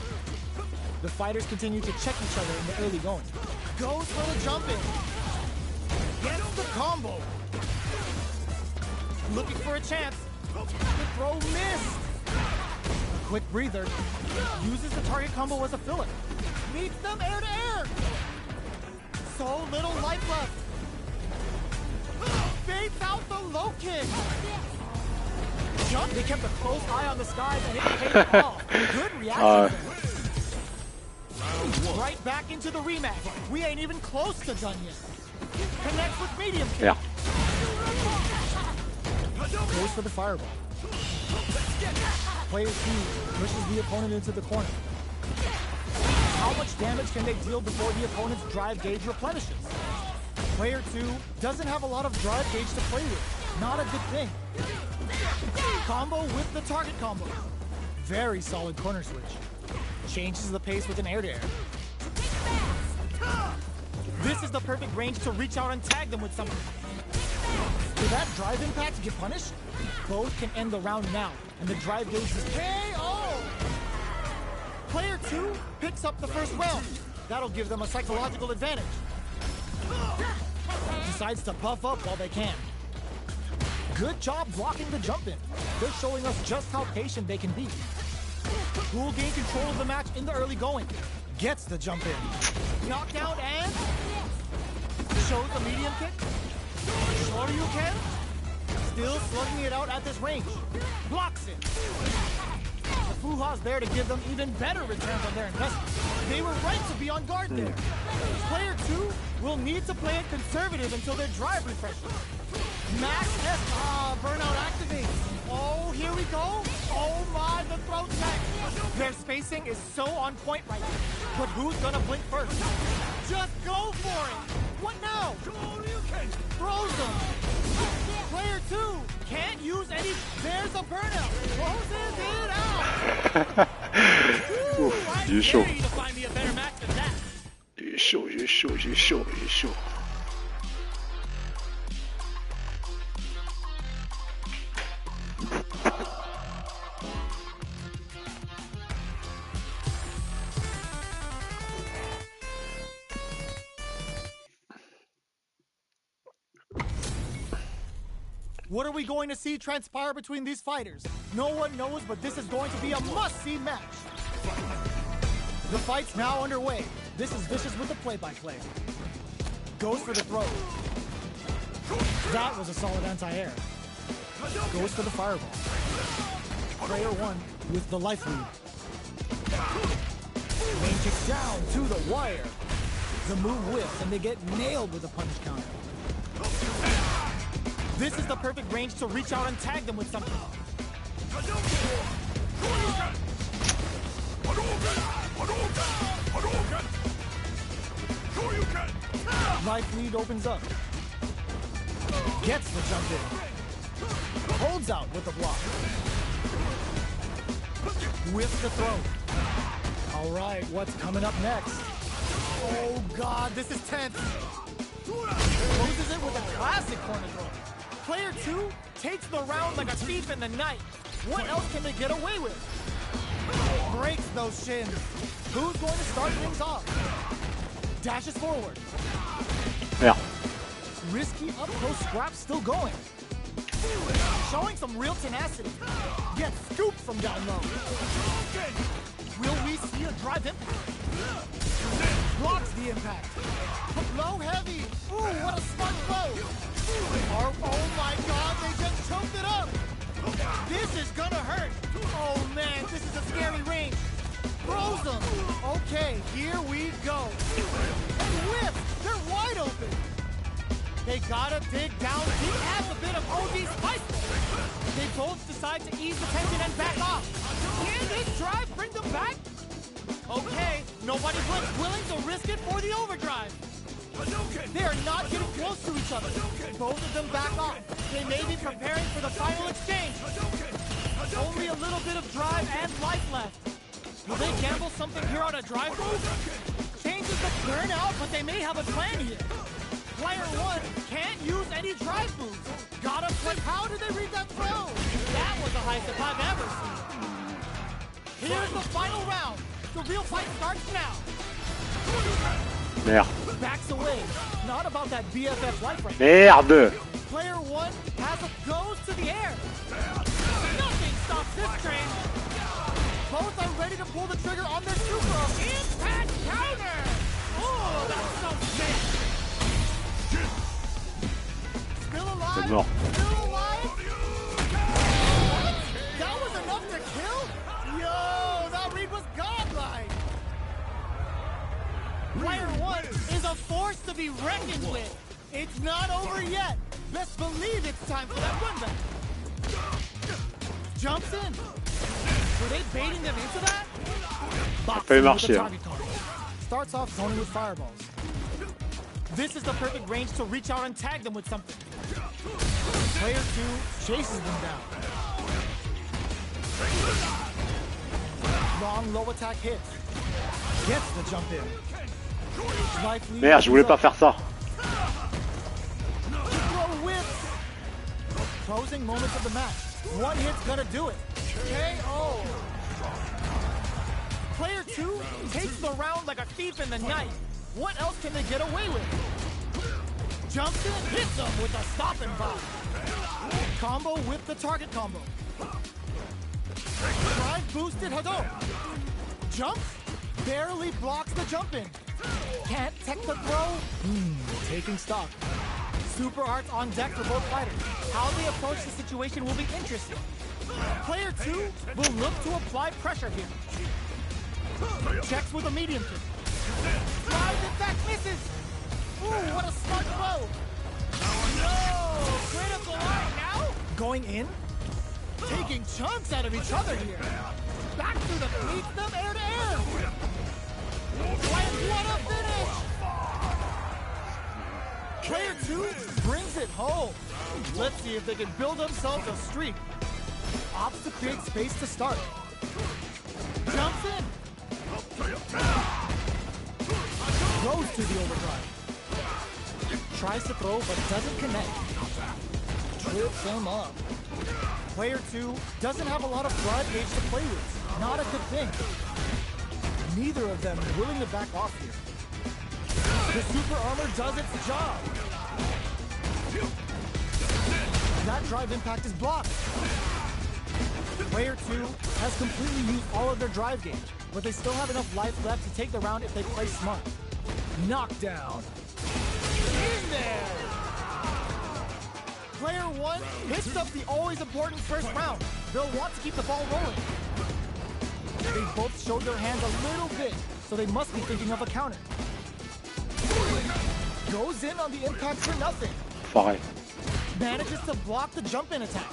The fighters continue to check each other in the early going. Goes for the jump in. Gets the combo. Looking for a chance. The throw missed. Quick breather. Uses the target combo as a filler. Meets them air to air. So little life left. Baits out the low kick. Jump, they kept a close eye on the skies and it paid off. Good reaction. Right back into the rematch. We ain't even close to done yet. Connects with medium kick. Yeah. Goes for the fireball. Player 2 pushes the opponent into the corner. How much damage can they deal before the opponent's drive gauge replenishes? Player 2 doesn't have a lot of drive gauge to play with. Not a good thing. Combo with the target combo. Very solid corner switch. Changes the pace with an air-to-air. This is the perfect range to reach out and tag them with something. Did that drive impact get punished? Both can end the round now, and the drive gauge is KO! Player 2 picks up the first round. That'll give them a psychological advantage. Decides to puff up while they can. Good job blocking the jump in. They're showing us just how patient they can be. Who will gain control of the match in the early going? Gets the jump in. Knockdown and shows the medium kick. Shoryuken. Still slugging it out at this range. Blocks it. The Fuha's there to give them even better returns on their investment. They were right to be on guard there. Player 2 will need to play it conservative until their drive refreshes. Max S. Burnout activates. Oh, here we go. Oh my, the throat tech. Their spacing is so on point right now. But who's gonna blink first? Just go for it. What now? Throws them. Player 2 can't use any. There's a burnout. Closes it out. Ouf, il est chaud. To find me a better match than that. Il est chaud, il est chaud, il est chaud, il est chaud. What are we going to see transpire between these fighters? No one knows, but this is going to be a must-see match. The fight's now underway. This is Vicious with the play-by-play. Goes for the throw. That was a solid anti-air. Goes for the fireball. Player 1 with the life lead. Main kick down to the wire. The move whips and they get nailed with a punish counter. This is the perfect range to reach out and tag them with something. Life lead opens up. Gets the jump in. Holds out with the block. With the throw. All right, what's coming up next? Oh God, this is tense. Closes it with a classic corner throw. Player 2 takes the round like a thief in the night. What else can they get away with? Breaks those shins. Who's going to start things off? Dashes forward. Yeah. Risky up-close scrap still going. Showing some real tenacity. Gets scooped from down low. Will we see a drive impact? Blocks the impact. Low heavy. Ooh, what a smart blow. Oh my God, they just choked it up. This is gonna hurt. Oh man, this is a scary range. Throws them. Okay, here we go. Whip, they're wide open. They gotta dig down. He adds a bit of OD spice. They both decide to ease the tension and back off. Can this drive bring them back? Okay, nobody but willing to risk it for the overdrive. They are not getting close to each other. Both of them back off. They may be preparing for the final exchange. Only a little bit of drive and life left. Will they gamble something here on a drive move? Changes the burnout, but they may have a plan here. Player 1 can't use any drive moves. Gotta play. How did they read that throw? That was the highest I've ever seen. Here's the final round. The real fight starts now. Merde. Backs away. Not about that BFF life right now. Merde. Player 1 goes to the air. Nothing stops this train. Both are ready to pull the trigger on their super impact counter. Oh, that's so sick. Still alive. Mort. Still alive. Player 1 is a force to be reckoned with. It's not over yet. Best believe it's time for that run back. Jumps in. Were they baiting them into that? Boxing with the target card. Starts off zoning with fireballs. This is the perfect range to reach out and tag them with something. Player 2 chases them down. Long low attack hits. Gets the jump in. Merde, je voulais pas faire ça. Closing moments of the match. One hit's gonna do it. KO. Player 2 takes the round like a thief in the night. What else can they get away with? Jumps in, hits them with a stop and pop. Combo with the target combo. Drive boosted Hadouken. Jumps, barely blocks the jump in. Can't tech the throw. Taking stock. Super arts on deck for both fighters. How they approach the situation will be interesting. Player 2 will look to apply pressure here. Checks with a medium kick. Drives it back, misses. Ooh, what a smart throw. No, critical line now. Going in. Taking chunks out of each other here. Back through the cleats, them air to air. What a finish. Player 2 brings it home. Let's see if they can build themselves a streak. Opts to create space to start. Jumps in. Goes to the overdrive. Tries to throw but doesn't connect. Trips him up. Player 2 doesn't have a lot of drive gauge to play with. Not a good thing. Neither of them willing to back off here. The super armor does its job. That drive impact is blocked. Player 2 has completely used all of their drive gauge, but they still have enough life left to take the round if they play smart. Knockdown. In there. Player 1 hits up the always important first round. They'll want to keep the ball rolling. They both showed their hands a little bit, so they must be thinking of a counter. Goes in on the impact for nothing. Pareil. Manages to block the jump-in attack.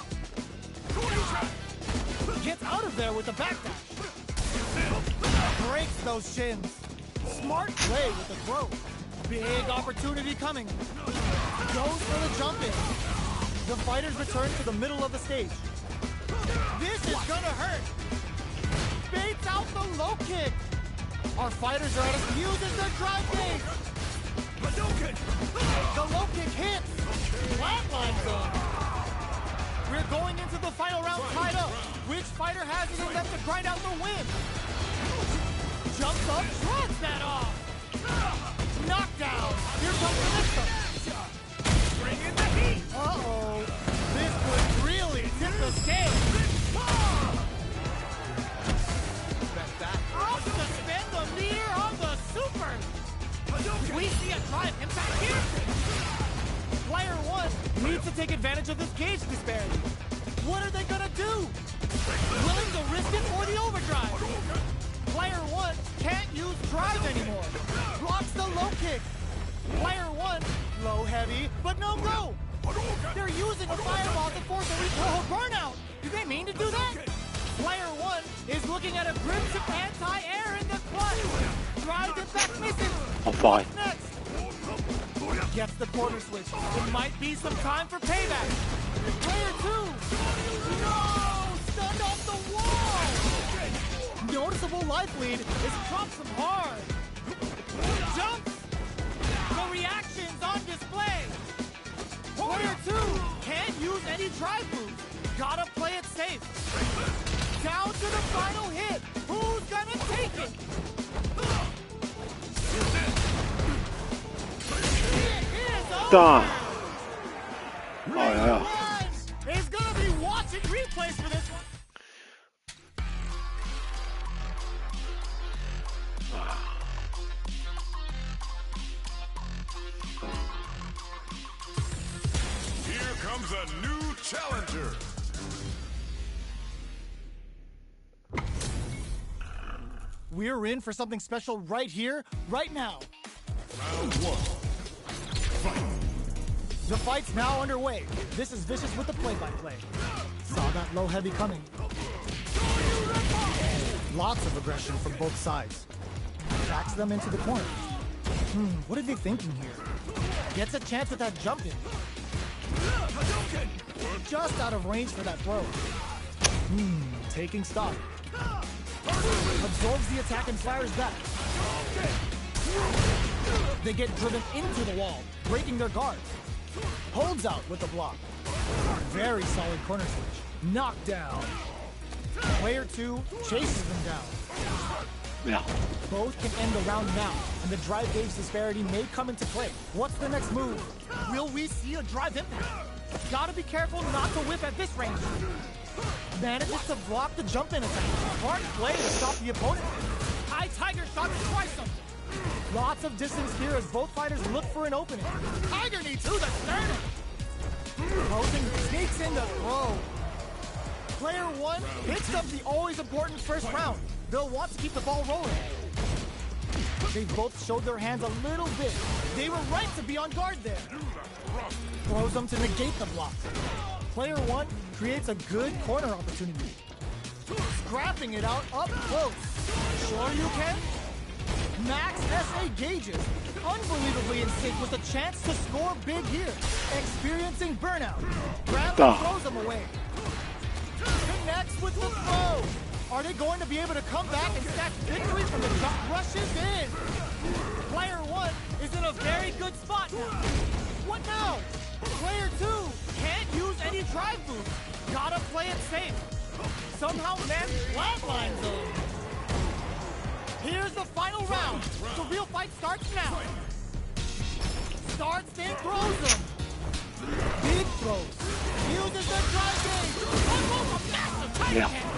Gets out of there with the backdash. Breaks those shins. Smart play with the throw. Big opportunity coming. Goes for the jump-in. The fighters return to the middle of the stage. This is gonna hurt. Baits out the low kick. Our fighters are at us. Uses their drive gauge. The low kick hits. Flatlines them. We're going into the final round tied up. Which fighter has it in them to grind out the win? Jumps up, shreds that off. Knockdown. Here comes the next one. Bring in the heat. Uh-oh. This could really tip the scale. I'll suspend the meter on the super. We see a drive impact here. Player 1 needs to take advantage of this gauge disparity. What are they gonna do? Willing to risk it for the overdrive. Player 1 can't use drive anymore. Blocks the low kick. Player 1, low heavy, but no go. They're using a fireball to force a recoil burnout. Do they mean to do that? Player 1 is looking at a Grimship anti-air in the clutch. Drives it back, misses. Enfoiré. Next. Gets the corner switch. It might be some time for payback. Player 2. No! Stunned off the wall. Noticeable life lead is dropped from hard. Jumps. The reactions on display. Player 2 can't use any drive moves. Gotta play it safe. Down to the final hit. Who's gonna take it? Putain. Oh là là. Is gonna be watching replays for this one. Here comes a new challenger. We're in for something special right here, right now. Round one. Fight. The fight's now underway. This is Vicious with the play-by-play. Saw that low heavy coming. Lots of aggression from both sides. Backs them into the corner. What are they thinking here? Gets a chance with that jump in. Just out of range for that throw. Taking stock. Absorbs the attack and fires back. They get driven into the wall, breaking their guard. Holds out with the block. Very solid corner switch. Knocked down. Player 2 chases them down. Yeah. Both can end the round now, and the drive gauge disparity may come into play. What's the next move? Will we see a drive impact? Gotta be careful not to whip at this range. Manages to block the jump-in attack. Hard play to stop the opponent. High Tiger shot to try something. Lots of distance here as both fighters look for an opening. Tiger knee to the sternum. Closing sneaks in the throw. Player 1 picks up the always important first round. They'll want to keep the ball rolling. They both showed their hands a little bit. They were right to be on guard there. Throws them to negate the block. Player 1 creates a good corner opportunity. Scrapping it out up close. Sure you can? Max SA gauges. Unbelievably in sync with a chance to score big here. Experiencing burnout. Grabs and throws them away. Connects with the throw. Are they going to be able to come back and snatch victory from the jump? Rushes in. Player 1 is in a very good spot now. What now? Player 2 can't use any drive moves. Gotta play it safe. Somehow man flatlines them. Here's the final round. The real fight starts now. Starts then throws them. Big throws. Uses the drive gauge. Almost a massive tight hand.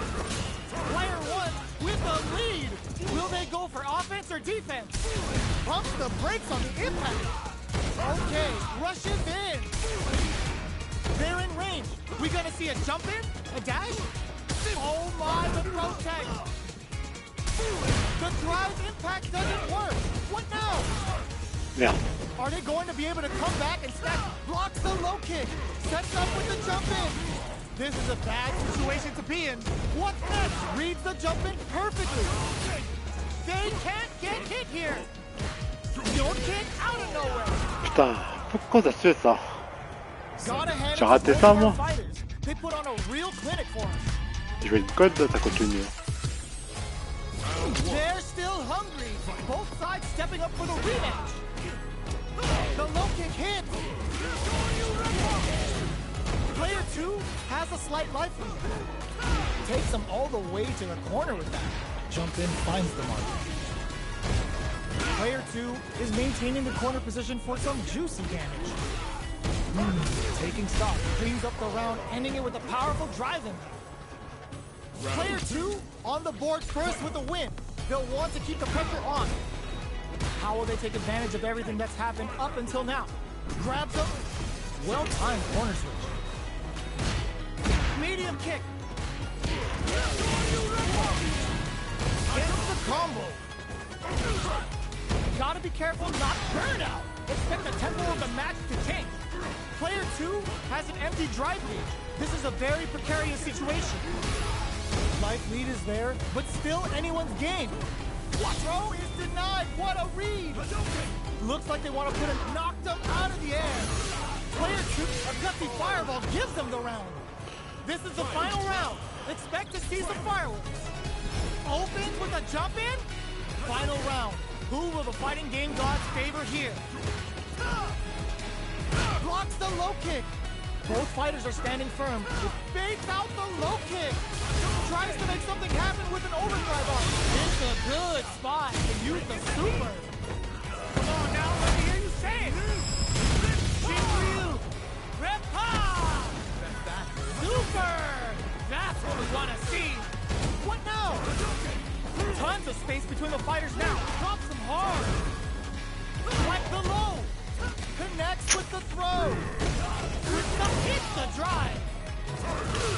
Player 1 with the lead. Will they go for offense or defense? Pumps the brakes on the impact. Okay, rushes in. They're in range. We gonna see a jump in? A dash? Oh my, the throw tag. The drive impact doesn't work. What now? Yeah. Are they going to be able to come back and snatch? Blocks the low kick. Sets up with the jump in. This is a bad situation to be in. What's next? Reads the jump in perfectly. They can't get hit here. Don't kick out of nowhere. Putain, pourquoi ça se fait ça? Got ahead J'ai of raté both ça, our moi. fighters. They put on a real clinic for us. Je vais une code, ça continue. They're still hungry. Both sides stepping up for the rematch. The low kick hits. Player 2 has a slight life lead. Takes them all the way to the corner with that. Jump in, finds the mark. Player 2 is maintaining the corner position for some juicy damage. Taking stock, cleans up the round, ending it with a powerful drive impact. Player 2 on the board first with a win. They'll want to keep the pressure on. How will they take advantage of everything that's happened up until now? Grabs up. Well-timed corner switch. Medium kick. Gets the combo. Gotta be careful not to burn out. Expect the tempo of the match to tank. Player 2 has an empty drive lead. This is a very precarious situation. Life lead is there, but still anyone's game. Throw is denied. What a read. Looks like they want to put a knock them out of the air. Player 2, a gutsy fireball gives them the round. This is the final round. Expect to see some fireworks. Opens with a jump in. Final round. Who will the fighting game gods favor here? Blocks the low kick. Both fighters are standing firm. Baits out the low kick. Tries to make something happen with an overdrive arm. It's a good spot to use the super. Come on now, let me hear you say it. Shinryu. Repa. Super. That's what we want to see. What now? Tons of space between the fighters now. Drops them hard. Like the low. Connects with the throw. Hits the drive.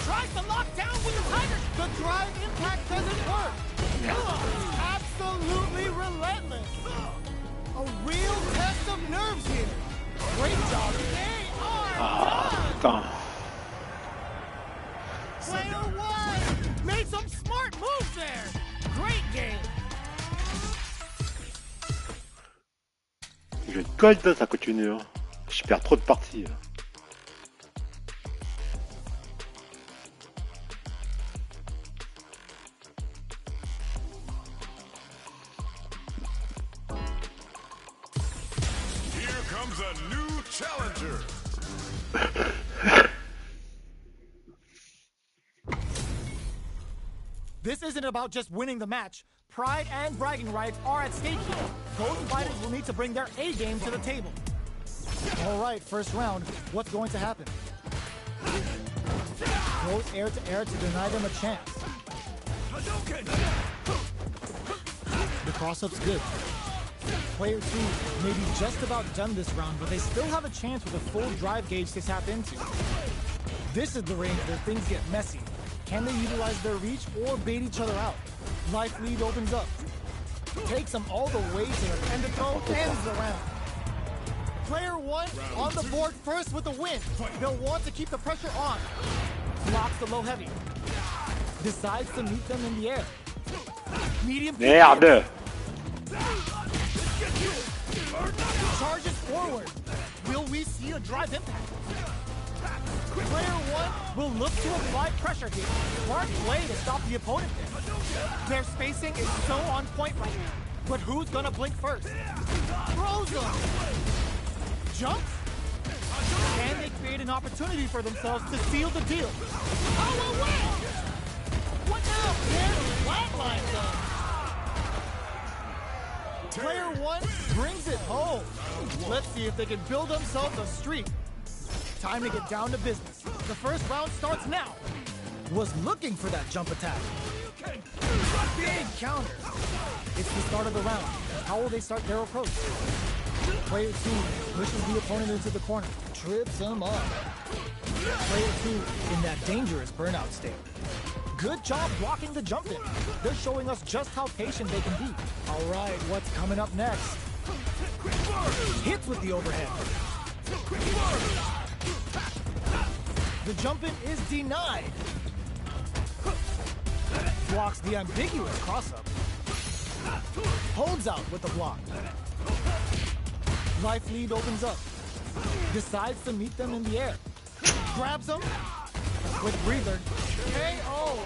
Tries to lock down with the Tiger. The drive impact doesn't work. Taps relentless. A real test of nerves here. Great job. They are done. Player one made some smart moves there. Great game. Je colle, ça continue. Hein. Je perds trop de parties. Hein. Here comes a new challenger. This isn't about just winning the match. Pride and bragging rights are at stake here. Both fighters will need to bring their A game to the table. All right, first round. What's going to happen? Goes air to air to deny them a chance. The cross-up's good. Player 2 may be just about done this round, but they still have a chance with a full drive gauge to tap into. This is the range where things get messy. Can they utilize their reach or bait each other out? Life lead opens up. Takes them all the way to the end of throw, ends the round. Player 1 on the board first with the win. They'll want to keep the pressure on. Blocks the low heavy. Decides to meet them in the air. Medium. Merde! Charges forward. Will we see a drive impact? Player 1 will look to apply pressure here. Smart play to stop the opponent there. Their spacing is so on point right now. But who's gonna blink first? Throws them. Jumps. Can they create an opportunity for themselves to seal the deal? Oh, away! What now? There's flatline them. Player 1 brings it home. Let's see if they can build themselves a streak. Time to get down to business. The first round starts now. Was looking for that jump attack. Big counter. It's the start of the round. How will they start their approach? Player 2 pushes the opponent into the corner. Trips him up. Player 2 in that dangerous burnout state. Good job blocking the jump in. They're showing us just how patient they can be. All right, what's coming up next? Hits with the overhead. The jump in is denied. Blocks the ambiguous cross-up. Holds out with the block. Life lead opens up. Decides to meet them in the air. Grabs them with breather. KO.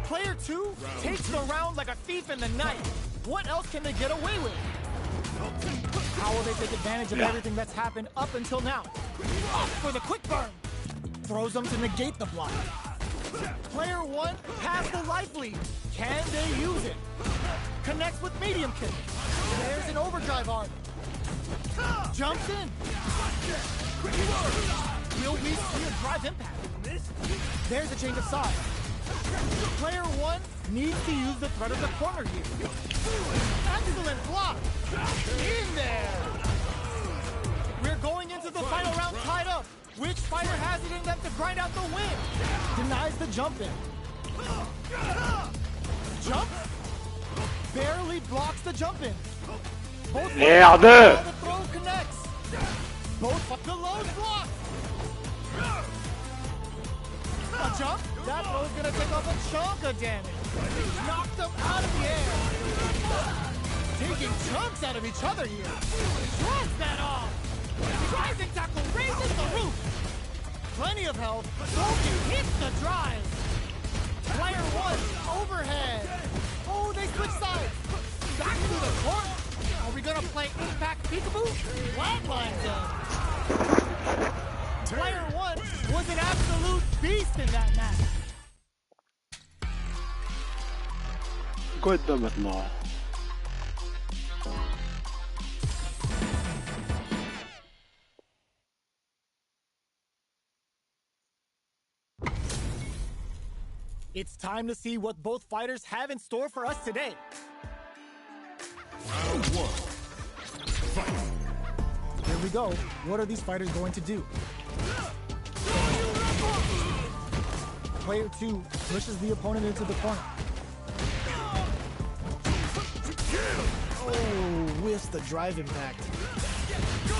Player 2 takes the round like a thief in the night. What else can they get away with? How will they take advantage of everything that's happened up until now? Up for the quick burn. Throws them to negate the block. Player 1 has the life lead. Can they use it? Connects with medium kick. There's an overdrive arm. Jumps in. Will we see a drive impact? There's a change of side. Player 1 needs to use the threat of the corner here. Excellent block. In there. We're going into the final round tied up. Which fighter has it in them to grind out the win? Denies the jump in. Jump. Barely blocks the jump in. Both Merde! the throw connects. Both the low block. A jump. That throw's gonna take off a chunk of damage. Knocked them out of the air. Taking chunks out of each other here. Shrugs that off. Rising tackle raises the roof. Plenty of health. Broken hits the drive. Player 1 overhead. Oh, they switch sides. Back to the court. Are we gonna play impact peekaboo? Flatline them. Player 1 was an absolute beast in that match. Quoi dedans maintenant? It's time to see what both fighters have in store for us today. Round 1. Fight. Here we go. What are these fighters going to do? Player 2 pushes the opponent into the corner. Oh, whiffs the drive impact.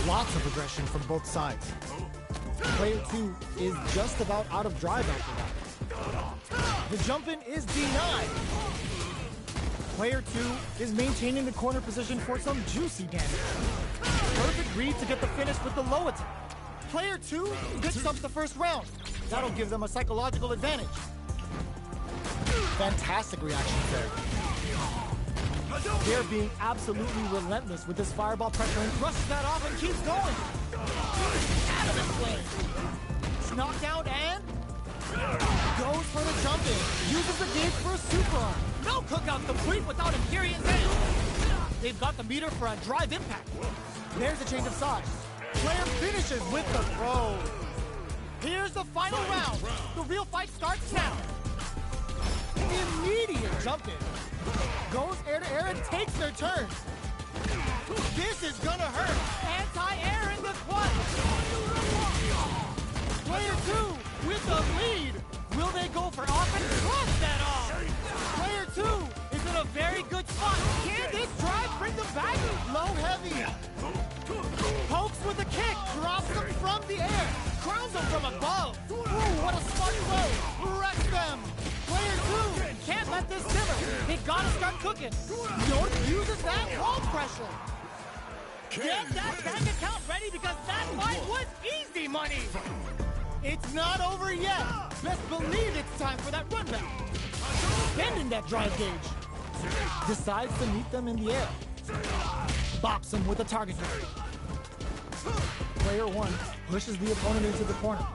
Lots of aggression from both sides. Player 2 is just about out of drive after that. The jump in is denied. Player 2 is maintaining the corner position for some juicy damage. Perfect read to get the finish with the low attack. Player 2 picks up the first round. That'll give them a psychological advantage. Fantastic reactions there. They're being absolutely relentless with this fireball pressure and brushes that off and keeps going. Adamant flame. Knocked out and goes for the jump in. Uses the gauge for a super arm. No cookout complete without Imperium's end. They've got the meter for a drive impact. There's a change of sides. Player finishes with the throw. Here's the final round. The real fight starts now. Immediate jump in. Goes air to air and takes their turn. This is gonna hurt. Anti-air in this one. Player 2 with the lead. Will they go for offense? Cross that off. Player 2 is in a very good spot. Can this drive bring them back? Low heavy. Pokes with a kick. Drops them from the air. Crowns them from above. Ooh, what a smart throw. Wrecks them. Player 2 can't let this simmer. They gotta start cooking. York uses that wall pressure. Get that bank account ready because that fight was easy money. It's not over yet. Best believe it's time for that run back. Bending that drive gauge. Decides to meet them in the air. Bops them with a target hit. Player 1 pushes the opponent into the corner.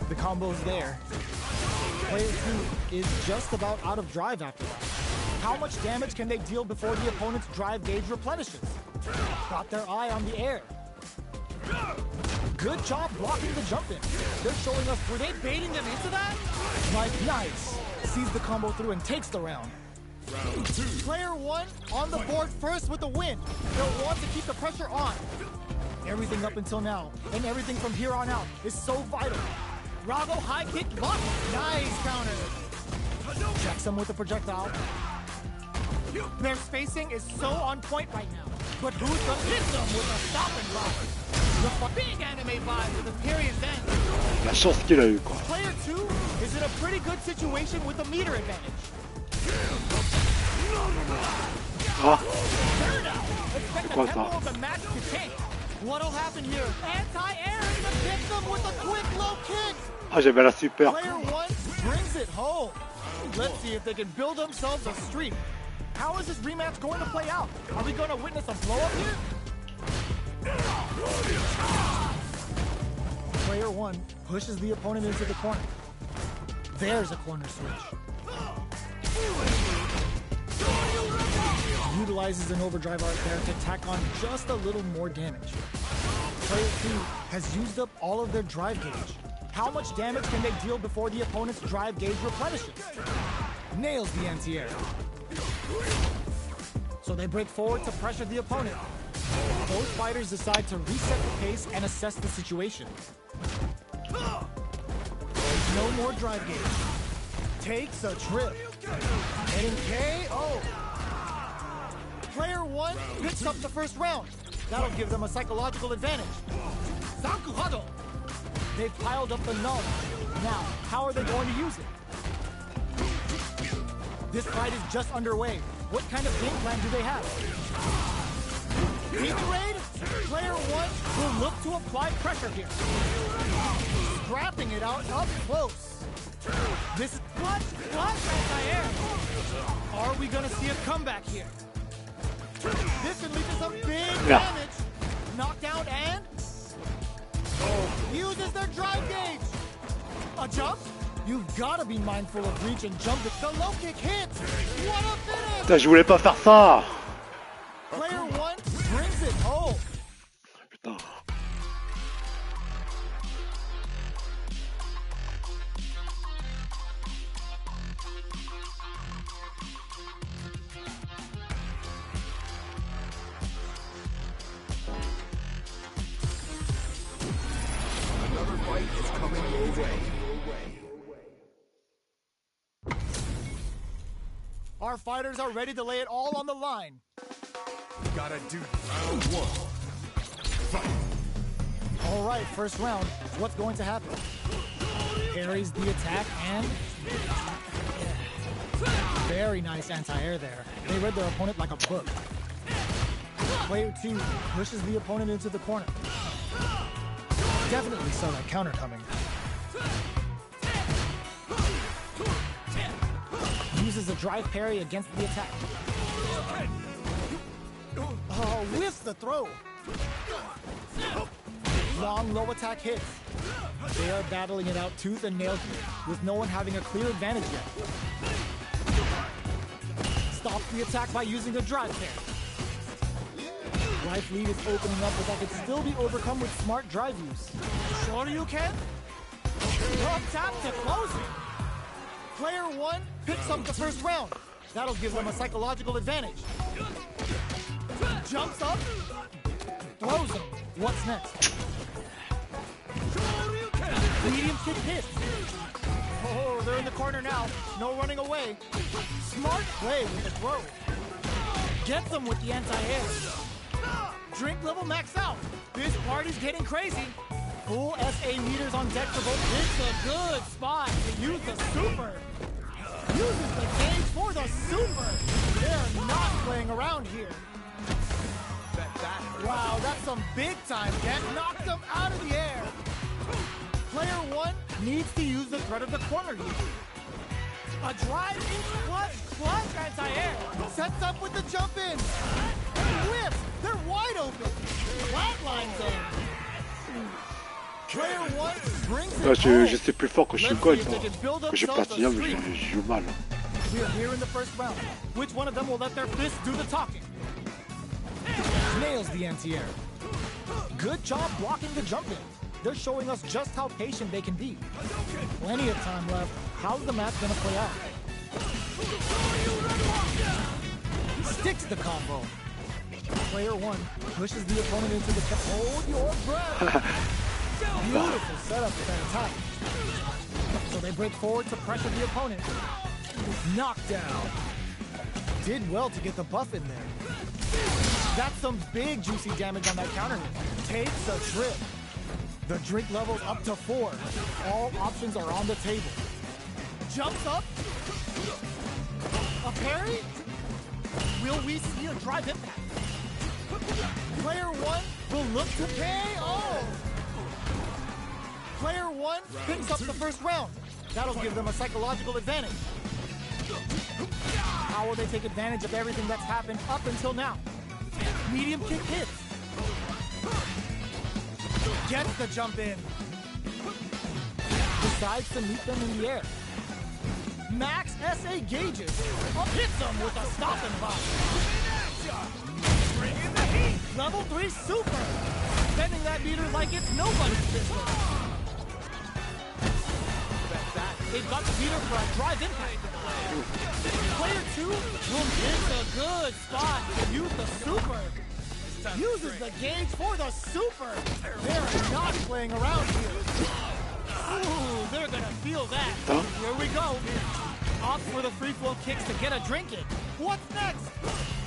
The combo's there. Player 2 is just about out of drive after that. How much damage can they deal before the opponent's drive gauge replenishes? Got their eye on the air. Good job blocking the jump in. They're showing us, were they baiting them into that? Like nice. Sees the combo through and takes the round. Player 1 on the board first with the win. They'll want to keep the pressure on. Everything up until now, and everything from here on out, is so vital. Rago high kick block. Nice counter. Checks him with a projectile. Their spacing is so on point right now. But who's gonna hit them with a stop and block? The big anime vibe with Imperium's end. La chance qu'il a eu, quoi. Player 2 is in a pretty good situation with a meter advantage. Ah, Third out. Expect the quoi, tempo ça? of the match to change. What'll happen here? Anti-air to hit them with a quick low kick. Ah, j'avais la super. Player 1 brings it home. Let's see if they can build themselves a streak. How is this rematch going to play out? Are we going to witness a blow-up here? Player 1 pushes the opponent into the corner. There's a corner switch. Utilizes an overdrive art there to tack on just a little more damage. Player 2 has used up all of their drive gauge. How much damage can they deal before the opponent's drive gauge replenishes? Nails the anti-air. So they break forward to pressure the opponent. Both fighters decide to reset the pace and assess the situation. No more drive gauge. Takes a trip. Hitting KO. Player 1 picks up the first round. That'll give them a psychological advantage. Zakuhado. They've piled up the knowledge. Now, how are they going to use it? This fight is just underway. What kind of game plan do they have? Beat raid? Player 1 will look to apply pressure here. Scrapping it out up close. This is clutch anti-air. Are we gonna see a comeback here? This can lead to some big damage. Knockdown and uses their drive gauge. A jump? You've got to be mindful of reach and jump. The low kick hits. What a finish! Putain, je voulais pas faire ça. Player 1 brings it home. Putain. Another fight is coming your way. Our fighters are ready to lay it all on the line. Gotta do round one. Fight. All right, first round. What's going to happen? Parries the attack and... Very nice anti-air there. They read their opponent like a book. Player 2 pushes the opponent into the corner. Definitely saw that counter coming. Uses a drive parry against the attack. Oh, whiffs the throw. Long low attack hits. They are battling it out tooth and nail here, with no one having a clear advantage yet. Stops the attack by using a drive parry. Life lead is opening up, but that could still be overcome with smart drive use. Sure you can? Up tap to close it. Player 1 picks up the first round. That'll give them a psychological advantage. Jumps up, throws him. What's next? Medium kick hits. Oh, they're in the corner now. No running away. Smart play with the throw. Gets them with the anti-air. Drink level max out. This party's getting crazy. Full SA meters on deck for both. It's a good spot to use the super. Uses the gauge for the super. They're not playing around here. Wow, that's some big time get. Knocked them out of the air. Player 1 needs to use the threat of the corner here. A drive in clutch anti-air. Sets up with the jump in. Whips, they're wide open. Flatlines them. Player 1 brings it home. Je sais plus fort que je suis gold, que je platinum, je joue mal. We're here in the first round. Which one of them will let their fists do the talking? Nails the anti-air. Good job blocking the jump in. They're showing us just how patient they can be. Plenty of time left. How's the match gonna play out? Sticks the combo. Player 1 pushes the opponent into the... Hold your breath. Beautiful setup for that attack. So they break forward to pressure the opponent. Knockdown. Did well to get the buff in there. That's some big juicy damage on that counter hit. Takes a trip. The drink level's up to 4. All options are on the table. Jumps up. A parry? Will we see a drive impact? Player 1 will look to pay. Oh! Player 1 picks up the first round. That'll give them a psychological advantage. How will they take advantage of everything that's happened up until now? Medium kick hits. Gets the jump in. Decides to meet them in the air. Max SA gauges. Hits them with a stop and pop. Bring in the heat. Level 3 super. Bending that meter like it's nobody's business. They've got the meter for a drive impact. Player 2 will miss a good spot to use the super. Uses the gauge for the super. They're not playing around here. Ooh, they're gonna feel that. Here we go. Opts for the free flow kicks to get a drink in. What's next?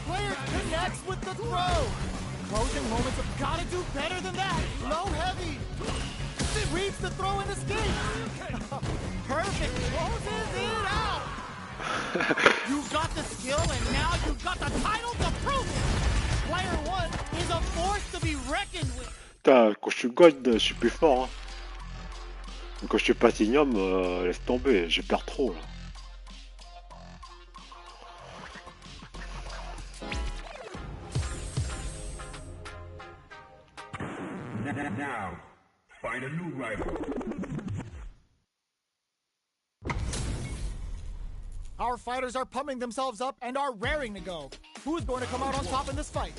Player connects with the throw. Closing moments have gotta do better than that. Low heavy. It reads the throw and escapes. Perfect. Closes it out. You've got the skill and now you've got the title to prove it. Player 1 is a force to be reckoned with. Putain, quand je suis gold, je suis plus fort. Hein. Quand je suis platinum, laisse tomber, je perds trop là. Now, find a new rival. Our fighters are pumping themselves up and are raring to go. Who's going to come out on top in this fight?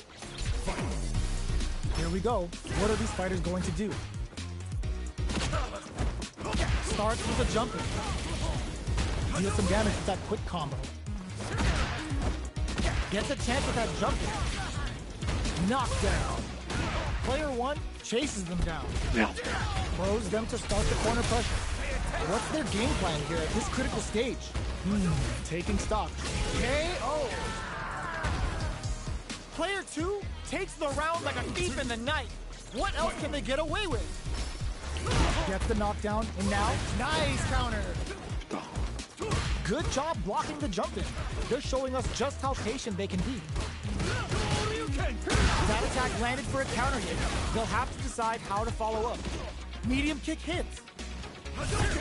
Here we go. What are these fighters going to do? Starts with a jumping. Deals some damage with that quick combo. Gets a chance with that jumping. Knockdown. Player 1 chases them down. Merde. Throws them to start the corner pressure. What's their game plan here at this critical stage? Taking stock. KO. Player 2 takes the round like a thief in the night. What else can they get away with? Gets the knockdown, and now, nice counter. Good job blocking the jump in. They're showing us just how patient they can be. That attack landed for a counter hit. They'll have to decide how to follow up. Medium kick hits.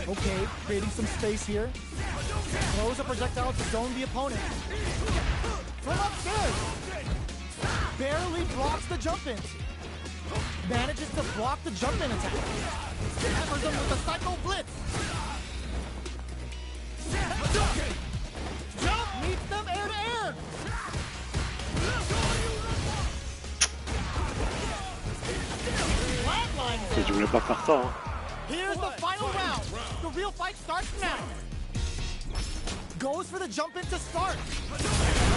Okay, creating some space here. Throws a projectile to zone the opponent. From upstairs. Barely blocks the jump in. Manages to block the jump in attack. Hammers him with a psycho blitz. Jump meets them air to air. Et je voulais pas faire ça, hein. Here's the final round. The real fight starts now. Goes for the jump in to start.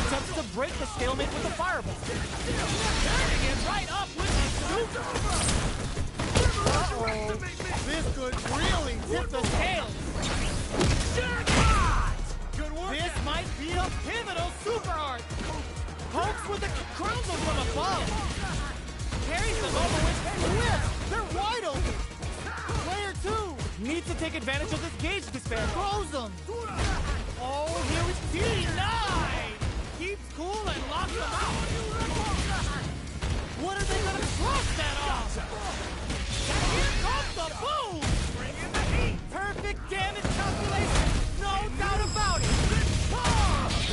Attempts to break the stalemate with the fireball. Turning it right up with the super. Uh-oh. This could really tip the scales. Good work. This might be a pivotal super art. Pokes with the crowns them from above. Carries them over with whips. They're wide open. Player 2 needs to take advantage of this gauge despair. Throws them. Oh, here is D9. Keeps cool and locks them out. What are they gonna cross that off? Here comes the boom. Bring in the heat. Perfect damage calculation. No doubt about it.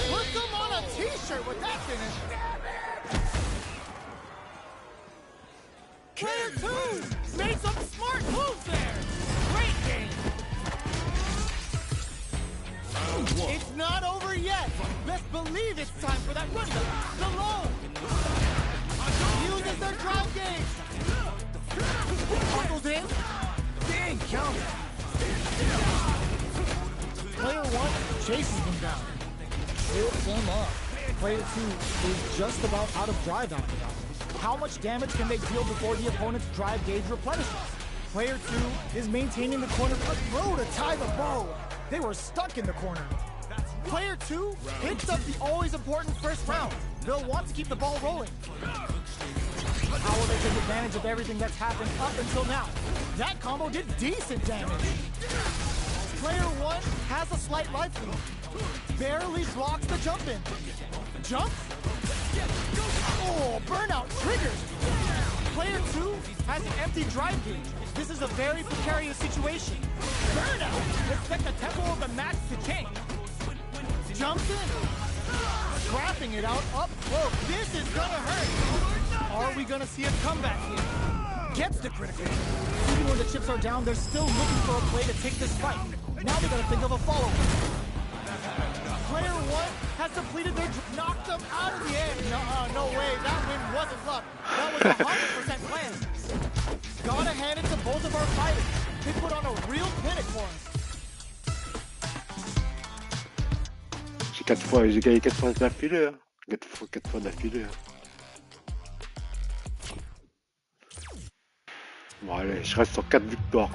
Put them on a t-shirt with that finish. Player 2 made some smart moves there. Great game. It's not over yet. Best believe it's time for that window. The low. Uses their ground gauge. Buckles in. Dang, counter. Player 1 chases them down. Trips them up. Player 2 is just about out of drive after that. How much damage can they deal before the opponent's drive gauge replenishes? Player 2 is maintaining the corner, but throw to tie the bow. They were stuck in the corner. Player 2 picks up the always important first round. They'll want to keep the ball rolling. How will they take advantage of everything that's happened up until now? That combo did decent damage. Player 1 has a slight life lead. Barely blocks the jump in. Jumps? Oh, burnout triggered. Player 2 has an empty drive gauge. This is a very precarious situation. Burnout! Expect the tempo of the match to change. Jumps in. Scrapping it out up close. This is gonna hurt. Are we gonna see a comeback here? Gets the critical. Even when the chips are down, they're still looking for a play to take this fight. Now they gotta think of a follow-up. Player 1 has depleted their... Knocked them out of the air. No way. That win wasn't luck. That was 100% planned. Gotta hand it to both of our fighters. They put on a real clinic for us. J'ai gagné 4 fois d'affilée, hein. 4 fois d'affilée. Hein. Bon allez, je reste sur 4 victoires.